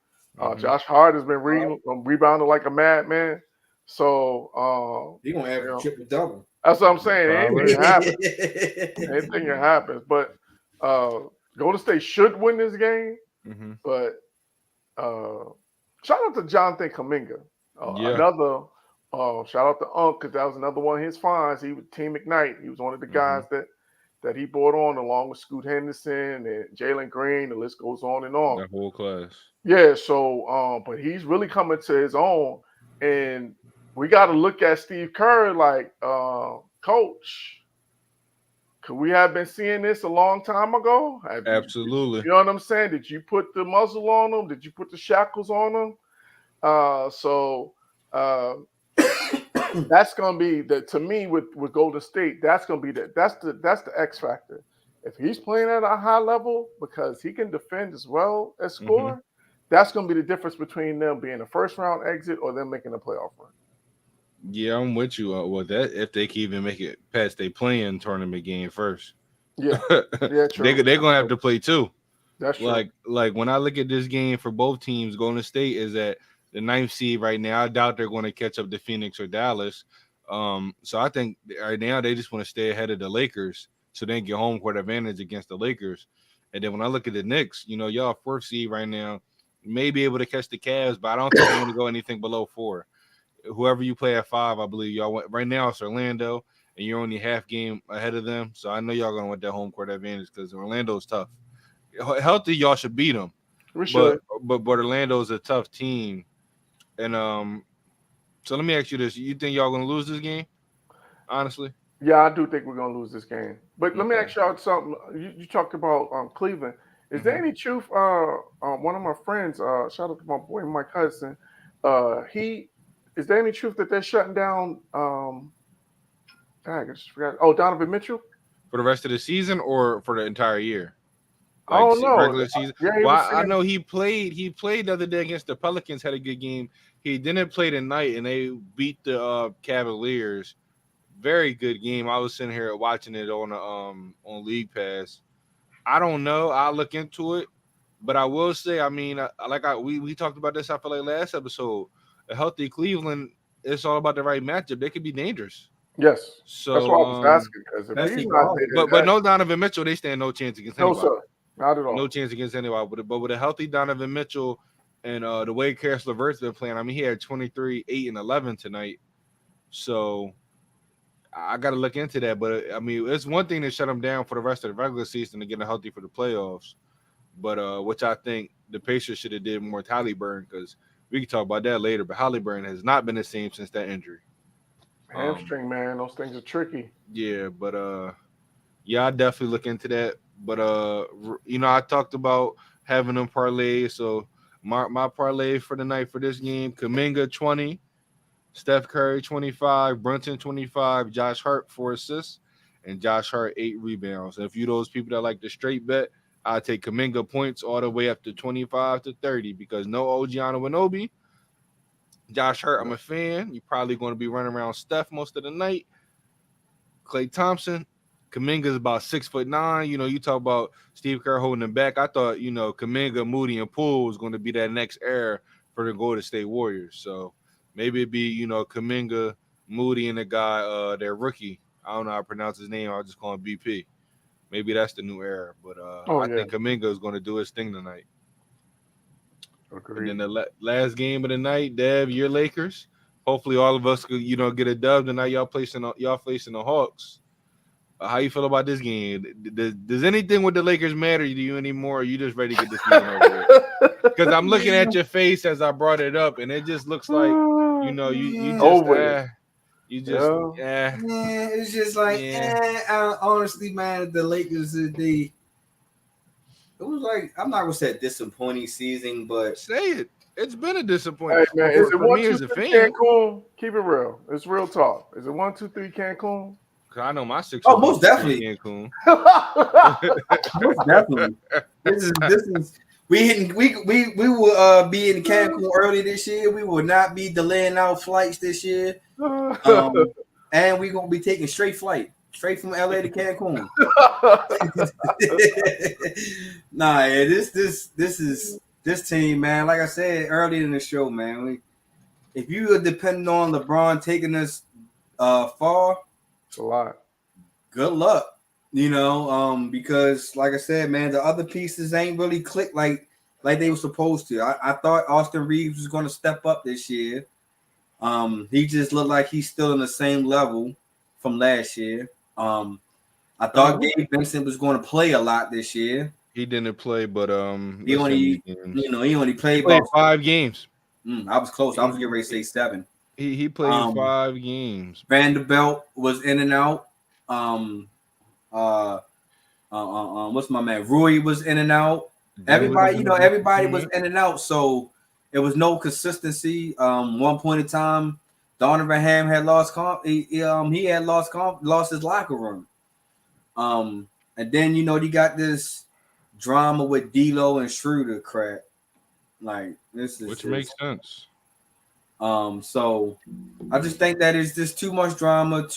Josh Hart has been rebounding like a madman. So he's gonna have a triple double. That's what I'm saying. Anything can happen. But Golden State should win this game. But shout out to Jonathan Kuminga. Another. Shout out to Unc, because that was another one of his finds. He was Team McKnight. He was one of the guys that he brought on along with Scoot Henderson and Jalen Green. The list goes on and on. That whole class. Yeah, so but he's really coming to his own. And we got to look at Steve Kerr like, Coach, could we have been seeing this a long time ago? Absolutely. You know what I'm saying? Did you put the muzzle on them? Did you put the shackles on them? That's gonna be to me with Golden State. That's gonna be that's the X factor. If he's playing at a high level because he can defend as well as score, that's gonna be the difference between them being a first round exit or them making a playoff run. Yeah, I'm with you with that. If they can even make it past their playing tournament game first, true. they're gonna have to play too. That's true. Like when I look at this game for both teams, Golden State is at the 9th seed right now. I doubt they're going to catch up to Phoenix or Dallas. So I think right now they just want to stay ahead of the Lakers so they can get home court advantage against the Lakers. And then when I look at the Knicks, y'all 4th seed right now, you may be able to catch the Cavs, but I don't think they're going to go anything below 4. Whoever you play at 5, I believe y'all want. Right now it's Orlando, and you're only half game ahead of them. So I know y'all going to want that home court advantage because Orlando's tough. Healthy, y'all should beat them. We should. But Orlando's a tough team. And so let me ask you this: you think y'all gonna lose this game? Honestly, Yeah, I do think we're gonna lose this game. But let me ask y'all something. You talked about Cleveland. Is there any truth? One of my friends, shout out to my boy Mike Hudson. Is there any truth that they're shutting down? I just forgot. Oh, Donovan Mitchell. For the rest of the season or for the entire year? I don't know. Regular season. Yeah, Well, I know he played. He played the other day against the Pelicans. Had a good game. He didn't play tonight, and they beat the Cavaliers. Very good game. I was sitting here watching it on League Pass. I don't know. I'll look into it, but I will say, I mean, we talked about this. I feel like last episode, a healthy Cleveland. It's all about the right matchup. They could be dangerous. Yes. So that's why I was asking because if he's not there, but no Donovan Mitchell, they stand no chance against anybody. No, sir. Not at all. No chance against anybody. But with a healthy Donovan Mitchell and the way Karis LeVert's been playing, I mean, he had 23, 8, and 11 tonight. So I got to look into that. But, I mean, it's one thing to shut him down for the rest of the regular season to get him healthy for the playoffs. But which I think the Pacers should have did more with Halliburton, because we can talk about that later. But Halliburton has not been the same since that injury. Hamstring, man. Those things are tricky. Yeah, but yeah, I definitely look into that. But I talked about having them parlay. So my parlay for the night for this game: Kuminga 20, Steph Curry 25, Brunson 25, Josh Hart 4 assists, and Josh Hart 8 rebounds. And if you those people that like the straight bet, I take Kuminga points all the way up to 25 to 30 because no OG Anunoby. Josh Hart, I'm a fan. You're probably going to be running around Steph most of the night. Klay Thompson, Kuminga's about 6'9". You talk about Steve Kerr holding him back. I thought, Kuminga, Moody, and Poole was going to be that next era for the Golden State Warriors. So maybe it'd be, Kuminga, Moody, and the guy, their rookie. I don't know how to pronounce his name. I'll just call him BP. Maybe that's the new era. But I think Kuminga is going to do his thing tonight. Agreed. And then the last game of the night, Dev, your Lakers. Hopefully, all of us could, get a dub tonight. Y'all facing the Hawks. How you feel about this game? Does anything with the Lakers matter to you anymore? Or are you just ready to get this season over with? Because I'm looking at your face as I brought it up, and it just looks like you just over. Yeah, it's just like honestly, man, the Lakers it was like, I'm not gonna say a disappointing season, but say it. It's been a disappointment. Hey, man, is it 1, 2, 3 Cancun? Keep it real. It's real talk. Is it 1, 2, 3 Cancun? Cause I know my 6. Oh, most definitely. Cancun. Most definitely. This is we will be in Cancun early this year. We will not be delaying our flights this year. And we're gonna be taking straight from LA to Cancun. Nah, yeah, this team, man. Like I said earlier in the show, man. If you are depending on LeBron taking us far, it's a lot. Good luck, because like I said, man, the other pieces ain't really clicked like they were supposed to. I thought Austin Reeves was going to step up this year. He just looked like he's still in the same level from last year. I thought Gabe Vincent was going to play a lot this year. He didn't play, but he only played about 5 games. I was close. I was getting ready to say 7. He played 5 games. Vanderbilt was in and out. What's my man? Rui was in and out. Everybody was in and out. So it was no consistency. One point in time, Donovan Ham had lost lost his locker room. And then you got this drama with D'Lo and Schroeder crap. Like which makes sense. So I just think that it's just too much drama, it's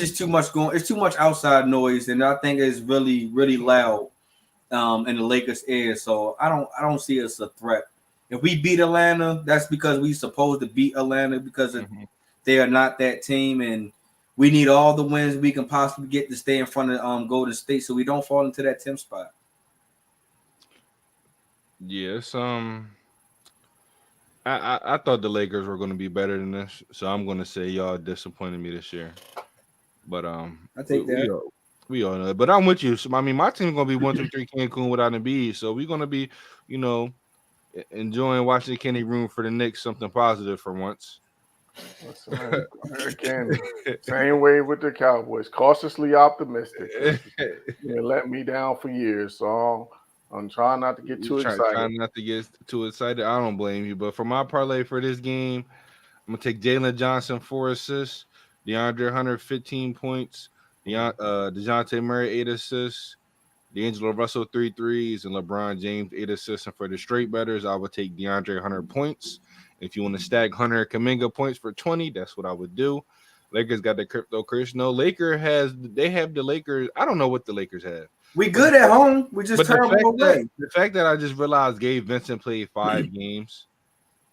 just too much going. It's too much outside noise, and I think it's really, really loud in the Lakers' ear. So I don't see us a threat. If we beat Atlanta, that's because we supposed to beat Atlanta because they are not that team, and we need all the wins we can possibly get to stay in front of Golden State, so we don't fall into that 10th spot. Yes, I thought the Lakers were going to be better than this, so I'm going to say y'all disappointed me this year. But I take that. We all know it. But I'm with you. So, I mean, my team's going to be 1, 2, 3 Cancun without Embiid, so we're going to be, enjoying watching Kenny Room for the Knicks, something positive for once. Listen, man, again, same way with the Cowboys, cautiously optimistic. You let me down for years, so I'm trying not to get too excited. Trying not to get too excited. I don't blame you, but for my parlay for this game, I'm gonna take Jalen Johnson 4 assists, DeAndre Hunter 15 points, DeJounte Murray 8 assists, D'Angelo Russell 3 threes, and LeBron James 8 assists. And for the straight bettors, I would take DeAndre Hunter points. If you want to stack Hunter Kuminga points for 20, that's what I would do. Lakers got the crypto curse. No, they have the Lakers. I don't know what the Lakers have. We good at home. We just terrible away. The fact that I just realized Gabe Vincent played 5 games.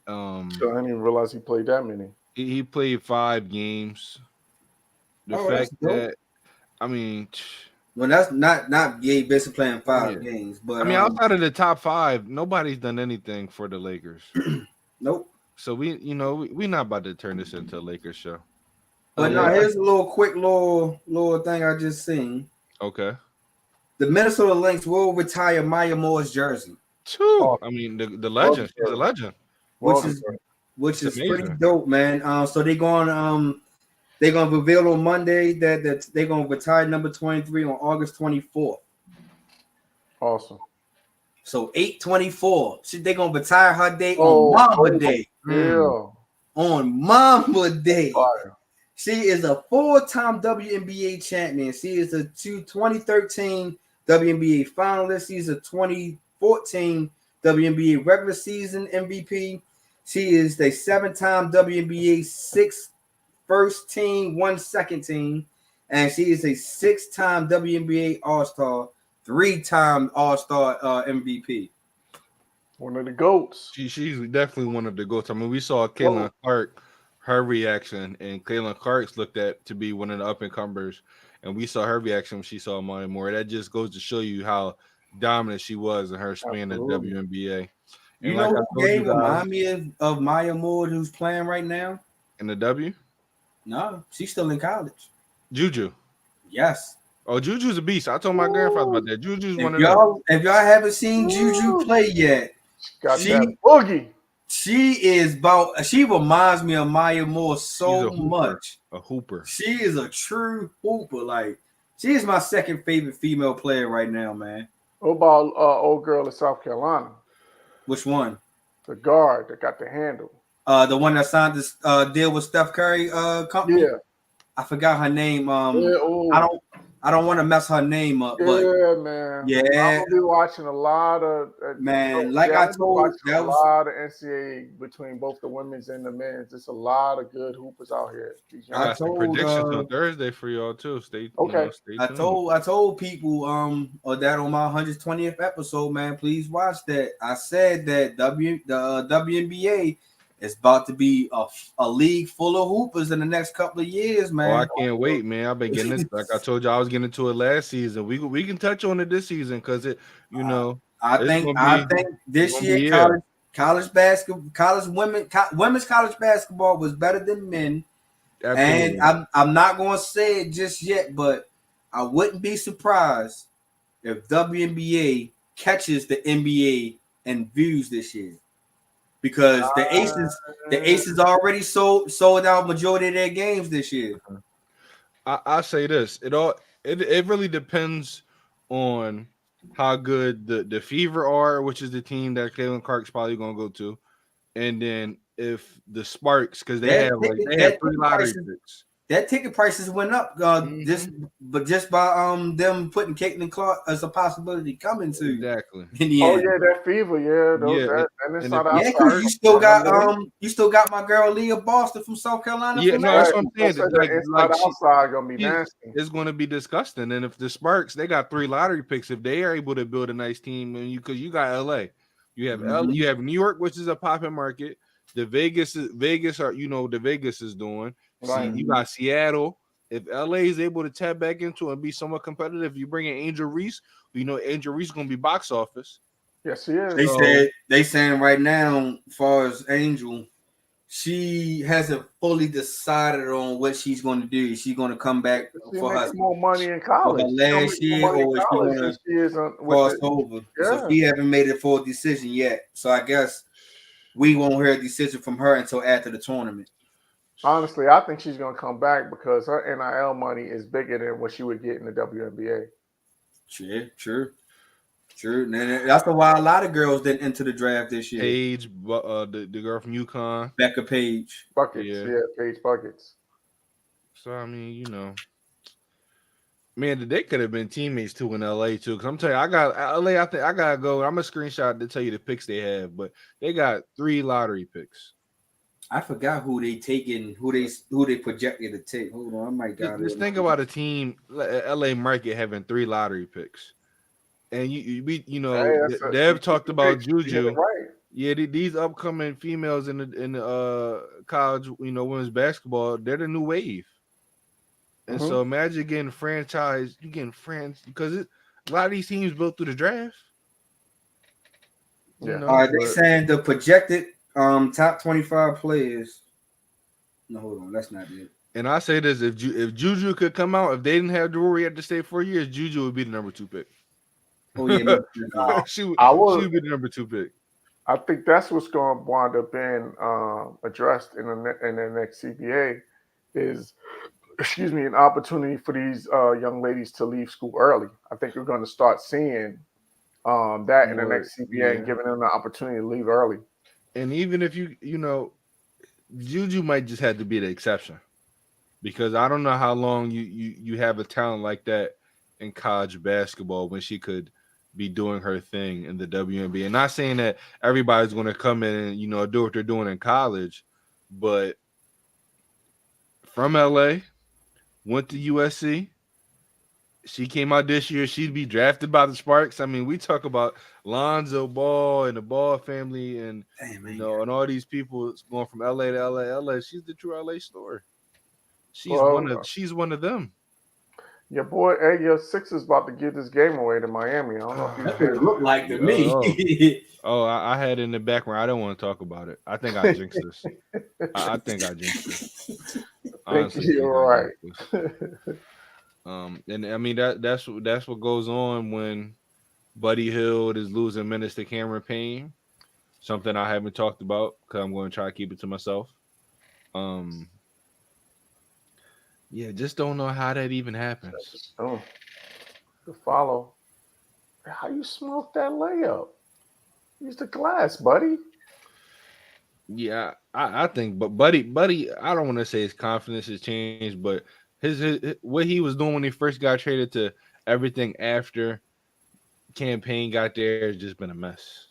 So I didn't even realize he played that many. He played 5 games. The fact that, I mean, well, that's not Gabe Vincent playing 5 games, but I mean, outside of the top 5, nobody's done anything for the Lakers. Nope. So we're not about to turn this into a Lakers show. But now here's a quick thing I just seen. Okay. The Minnesota Lynx will retire Maya Moore's jersey. I mean, the legend. She's a legend. Which is pretty dope, man. So they're gonna reveal on Monday that they're gonna retire number 23 on August 24th. Awesome. So 8/24. They're gonna retire her day on Mamba Day. Yeah. On Mamba Day. Fire. She is a 4-time WNBA champion. She is a 2013 WNBA finalist. She's a 2014 WNBA regular season MVP. She is a 7-time WNBA 6 first team, 1 second team, and she is a 6-time WNBA All-Star, 3-time All-Star MVP. One of the GOATs. She's definitely one of the GOATs. I mean, we saw Caitlin Clark, her reaction, and Caitlin Clark's looked at to be one of the up-and-comers, and we saw her reaction when she saw Maya Moore. That just goes to show you how dominant she was in her span of WNBA. You know what game remind me of Maya Moore, who's playing right now? In the W? No, she's still in college. Juju. Yes. Oh, Juju's a beast. I told my grandfather about that. Juju's one of them. If y'all haven't seen Juju play yet, she boogie. She reminds me of Maya Moore so much. A hooper. She is a true hooper. Like, she is my second favorite female player right now, man. What about old girl in South Carolina? Which one? The guard that got the handle. The one that signed this deal with Steph Curry company. Yeah. I forgot her name. I don't want to mess her name up. But man. Yeah. I'm gonna be watching a lot of I told you, a lot of NCAA between both the women's and the men's. There's a lot of good hoopers out here. I got some predictions on Thursday for y'all too. Stay tuned. I told people that on my 120th episode, man, please watch that. I said that the WNBA is about to be a league full of hoopers in the next couple of years, man. Oh, I can't wait, man. I've been getting this. Like I told you, I was getting into it last season. We can touch on it this season because I think this year college basketball, women's college basketball was better than men. Absolutely. And I'm not going to say it just yet, but I wouldn't be surprised if WNBA catches the NBA in views this year. Because the Aces already sold out majority of their games this year. I say this: it really depends on how good the Fever are, which is the team that Caitlin Clark's probably gonna go to, and then if the Sparks, because they have 3 lottery picks. That ticket prices went up just by them putting Caitlin Clark as a possibility coming to exactly. That Fever, because you still got my girl Leah Boston from South Carolina. Yeah, no, that's what I'm saying. Outside gonna be nasty. It's gonna be disgusting. And if the Sparks, they got 3 lottery picks, if they are able to build a nice team, and because you got LA, you have you have New York, which is a popping market. The Vegas is doing. Right. You got Seattle. If LA is able to tap back into it and be somewhat competitive, you bring in Angel Reese. Angel Reese is going to be box office. Yes, he is. They saying right now, as far as Angel, she hasn't fully decided on what she's going to do. Is she going to come back for her more money in college last year, or is she going to cross over? Yeah. So she haven't made a full decision yet. So I guess we won't hear a decision from her until after the tournament. Honestly, I think she's gonna come back because her NIL money is bigger than what she would get in the WNBA. True. And that's why a lot of girls didn't enter the draft this year. Paige, the girl from UConn, Becca Page. Buckets, Yeah. Paige Buckets. So I mean, man, they could have been teammates too in LA too. Because I'm telling you, I got LA. I think I gotta go. I'm a screenshot to tell you the picks they have, but they got 3 lottery picks. I forgot who they projected to take. Hold on, I might got it. Just think about a team, LA market having 3 lottery picks, and Dev talked about Juju. Right. Yeah, these upcoming females in the college, women's basketball, they're the new wave. And so imagine getting franchised, because a lot of these teams built through the draft. Yeah. They saying the projected top 25 players. No, hold on, that's not it. And I say this: if Juju could come out, if they didn't have Drury at the stay 4 years, Juju would be the number 2 pick. Oh yeah, she would be the number 2 pick. I think that's what's going to wind up being addressed in the next CBA is, an opportunity for these young ladies to leave school early. I think we're going to start seeing that in the next CBA and giving them the opportunity to leave early. And even if Juju might just have to be the exception, because I don't know how long you have a talent like that in college basketball when she could be doing her thing in the WNBA. And not saying that everybody's going to come in and do what they're doing in college, but from LA, went to USC. She came out this year. She'd be drafted by the Sparks. I mean, we talk about Lonzo Ball and the Ball family, and and all these people going from LA to LA. She's the true LA story. She's one of them. Your boy, your Sixers about to give this game away to Miami. I don't know if you look like to me. I had it in the background. I don't want to talk about it. I think I jinxed this. I think I jinxed this. Honestly, you're right. And I mean that's what goes on when Buddy Hield is losing minutes to Cameron Payne. Something I haven't talked about because I'm going to try to keep it to myself. Yeah, just don't know how that even happens. To follow. How you smoke that layup? Use the glass, buddy. Yeah, I think, but Buddy, I don't want to say his confidence has changed, but his what he was doing when he first got traded to everything after campaign got there has just been a mess.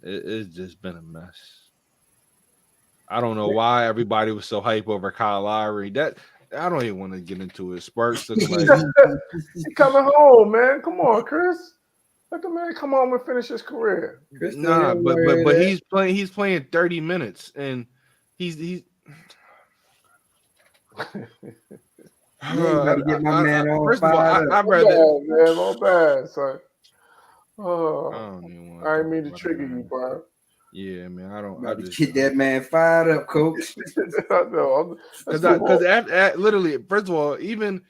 It's just been a mess. I don't know why everybody was so hype over Kyle Lowry. That I don't even want to get into it. Sparks looking like he's coming home, man. Come on, Chris. Let the man come home and finish his career. Nah, but he's playing 30 minutes and he's get my man on first of all, I'd rather man, all bad, son. I didn't mean to trigger you, bro. Yeah, man, I just get that man fired up, coach. Because literally, first of all, even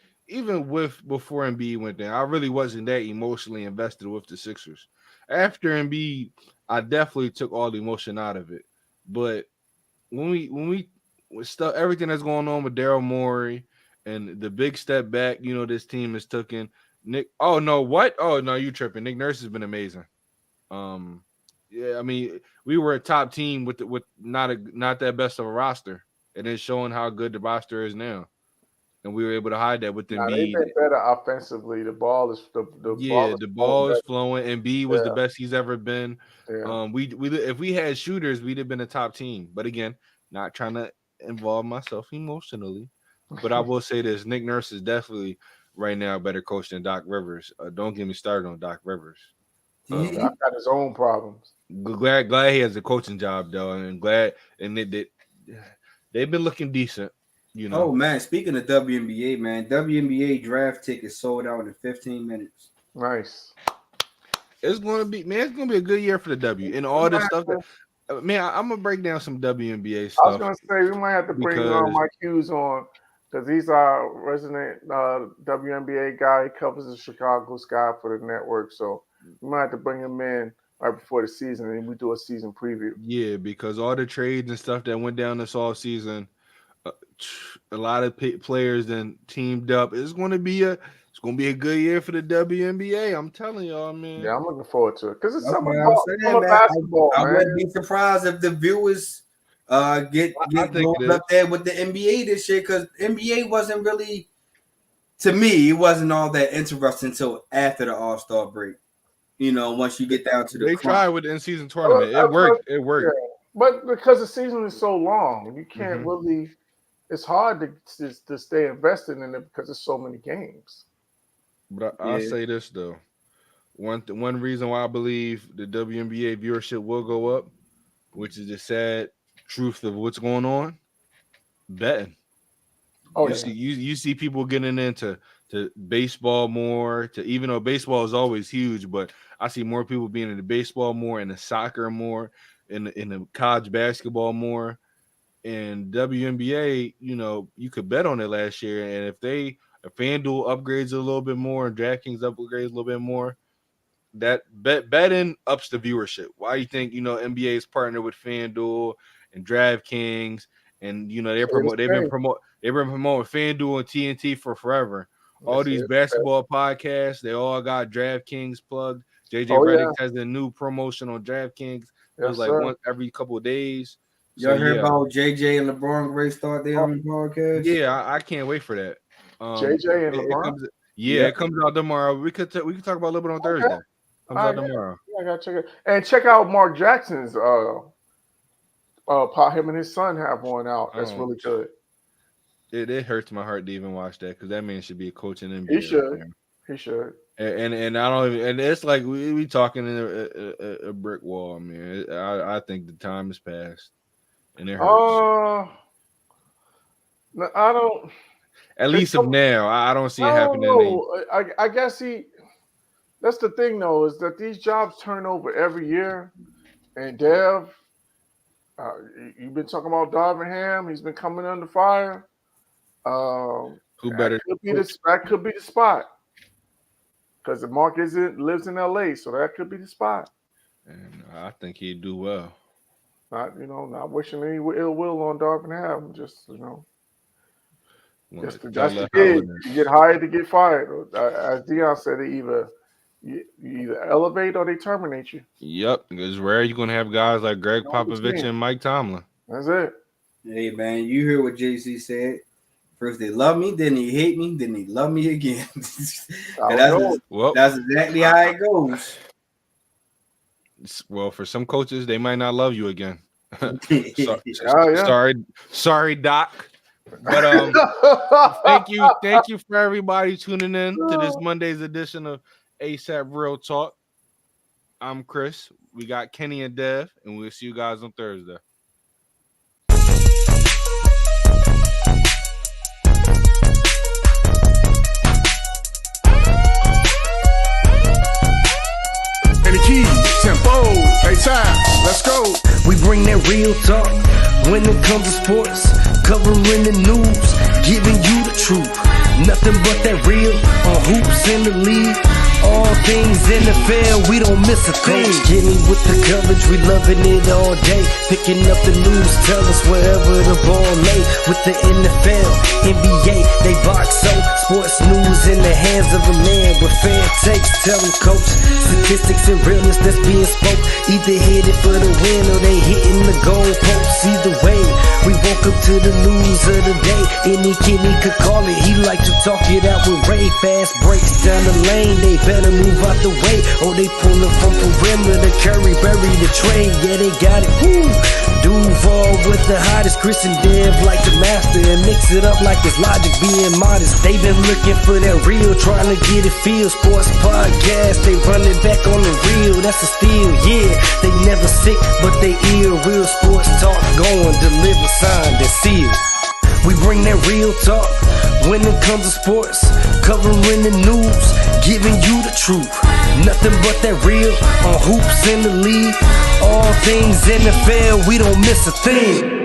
before Embiid went down, I really wasn't that emotionally invested with the Sixers. After Embiid, I definitely took all the emotion out of it. But when we stuff everything that's going on with Daryl Morey and the big step back, this team has taken Nick. Oh no, what? Oh no, you tripping? Nick Nurse has been amazing. Yeah, I mean, we were a top team with not that best of a roster, and it's showing how good the roster is now. And we were able to hide that with Embiid. They've been better offensively. The ball is the ball is flowing. Embiid was the best he's ever been. Yeah. We if we had shooters, we'd have been a top team. But again, not trying to involve myself emotionally, but I will say this: Nick Nurse is definitely right now a better coach than Doc Rivers. Don't get me started on Doc Rivers. I've got his own problems. Glad he has a coaching job though, and they've been looking decent. Oh man, speaking of WNBA, man, WNBA draft tickets sold out in 15 minutes. Nice. It's gonna be a good year for the W and all the stuff that. Man, I'm gonna break down some WNBA stuff. I was gonna say we might have to bring Mike Hughes on because he's our resident WNBA guy. He covers the Chicago Sky for the network, so we might have to bring him in right before the season, and we do a season preview. Yeah, because all the trades and stuff that went down this off season, a lot of players then teamed up. It's going to be a good year for the WNBA. I'm telling y'all, man. Yeah, I'm looking forward to it because it's summer basketball. I wouldn't be surprised if the viewers get rolled up there with the NBA this year, because NBA wasn't really, to me, it wasn't all that interesting until after the All-Star break. You know, once you get down to the tried with the in-season tournament. It worked. It worked. Yeah. But because the season is so long, you can't really. It's hard to stay invested in it because there's so many games. But I'll say this though, one reason why I believe the WNBA viewership will go up, which is the sad truth of what's going on, betting. Oh, you see people getting into baseball more. Even though baseball is always huge, but I see more people being into baseball more, and the soccer more, in the college basketball more. And WNBA, you know, you could bet on it last year, and if FanDuel upgrades a little bit more and DraftKings upgrades a little bit more, that betting ups the viewership. Why do you think, you know, NBA is partnered with FanDuel and DraftKings, and you know they've been promoting FanDuel and TNT for forever. All these basketball podcasts, they all got DraftKings plugged. JJ Redick has a new promotion on DraftKings. It was like once every couple of days. Y'all heard about JJ and LeBron Grace start their own podcast? Yeah, I can't wait for that. JJ and LeBron? It comes out tomorrow. We could talk about a little bit on Thursday. Comes out tomorrow. I gotta check it. And check out Mark Jackson's him and his son have one out. That's really good. It hurts my heart to even watch that, because that man should be a coach in NBA. He should. And I don't even, and it's like we talking in a brick wall, man. I think the time has passed, and it hurts. I don't. At least of now, I don't see it happening. I guess that's the thing though, is that these jobs turn over every year. And Dev, you've been talking about Darvin Ham. He's been coming under fire. Who better? That could be the spot. Because the Mark lives in LA, so that could be the spot. And I think he'd do well. Not wishing any ill will on Darvin Ham. Just that's the gig. You get hired to get fired. As Deion said, you either elevate or they terminate you. Yep, it's rare you're gonna have guys like Greg Popovich and Mike Tomlin. That's it. Hey man, you hear what JC said? First they love me, then they hate me, then they love me again. That's exactly how it goes. Well, for some coaches, they might not love you again. Sorry, Doc. But thank you for everybody tuning in to this Monday's edition of ASAP Real Talk. I'm Chris. We got Kenny and Dev, and we'll see you guys on Thursday. And the keys, tempo, ASAP, let's go. We bring that real talk when it comes to sports, covering the news, giving you the truth. Nothing but that real on hoops in the league. All things NFL, we don't miss a thing. Getting with the coverage, we loving it all day. Picking up the news, tell us wherever the ball lay. With the NFL, NBA, they box so. Sports news in the hands of a man with fair takes. Tell them, coach, statistics and realness that's being spoke. Either hit it for the win or they hitting the goal posts. Either way, we woke up to the news of the day. Any Kenny could call it, he like to talk it out with Ray. Fast breaks down the lane, they better move out the way, or they pulling from perimeter. Curry bury the trade, yeah they got it. Woo! Duval with the hottest, Chris and Dev like the master, and mix it up like it's Logic being modest. They been looking for that real, trying to get it feel. Sports podcast, they running back on the real. That's a steal, yeah. They never sick, but they ill. Real sports talk going, deliver, signed and sealed. We bring that real talk when it comes to sports, covering the news, giving you the truth. Nothing but that real on hoops in the league. All things NFL, we don't miss a thing.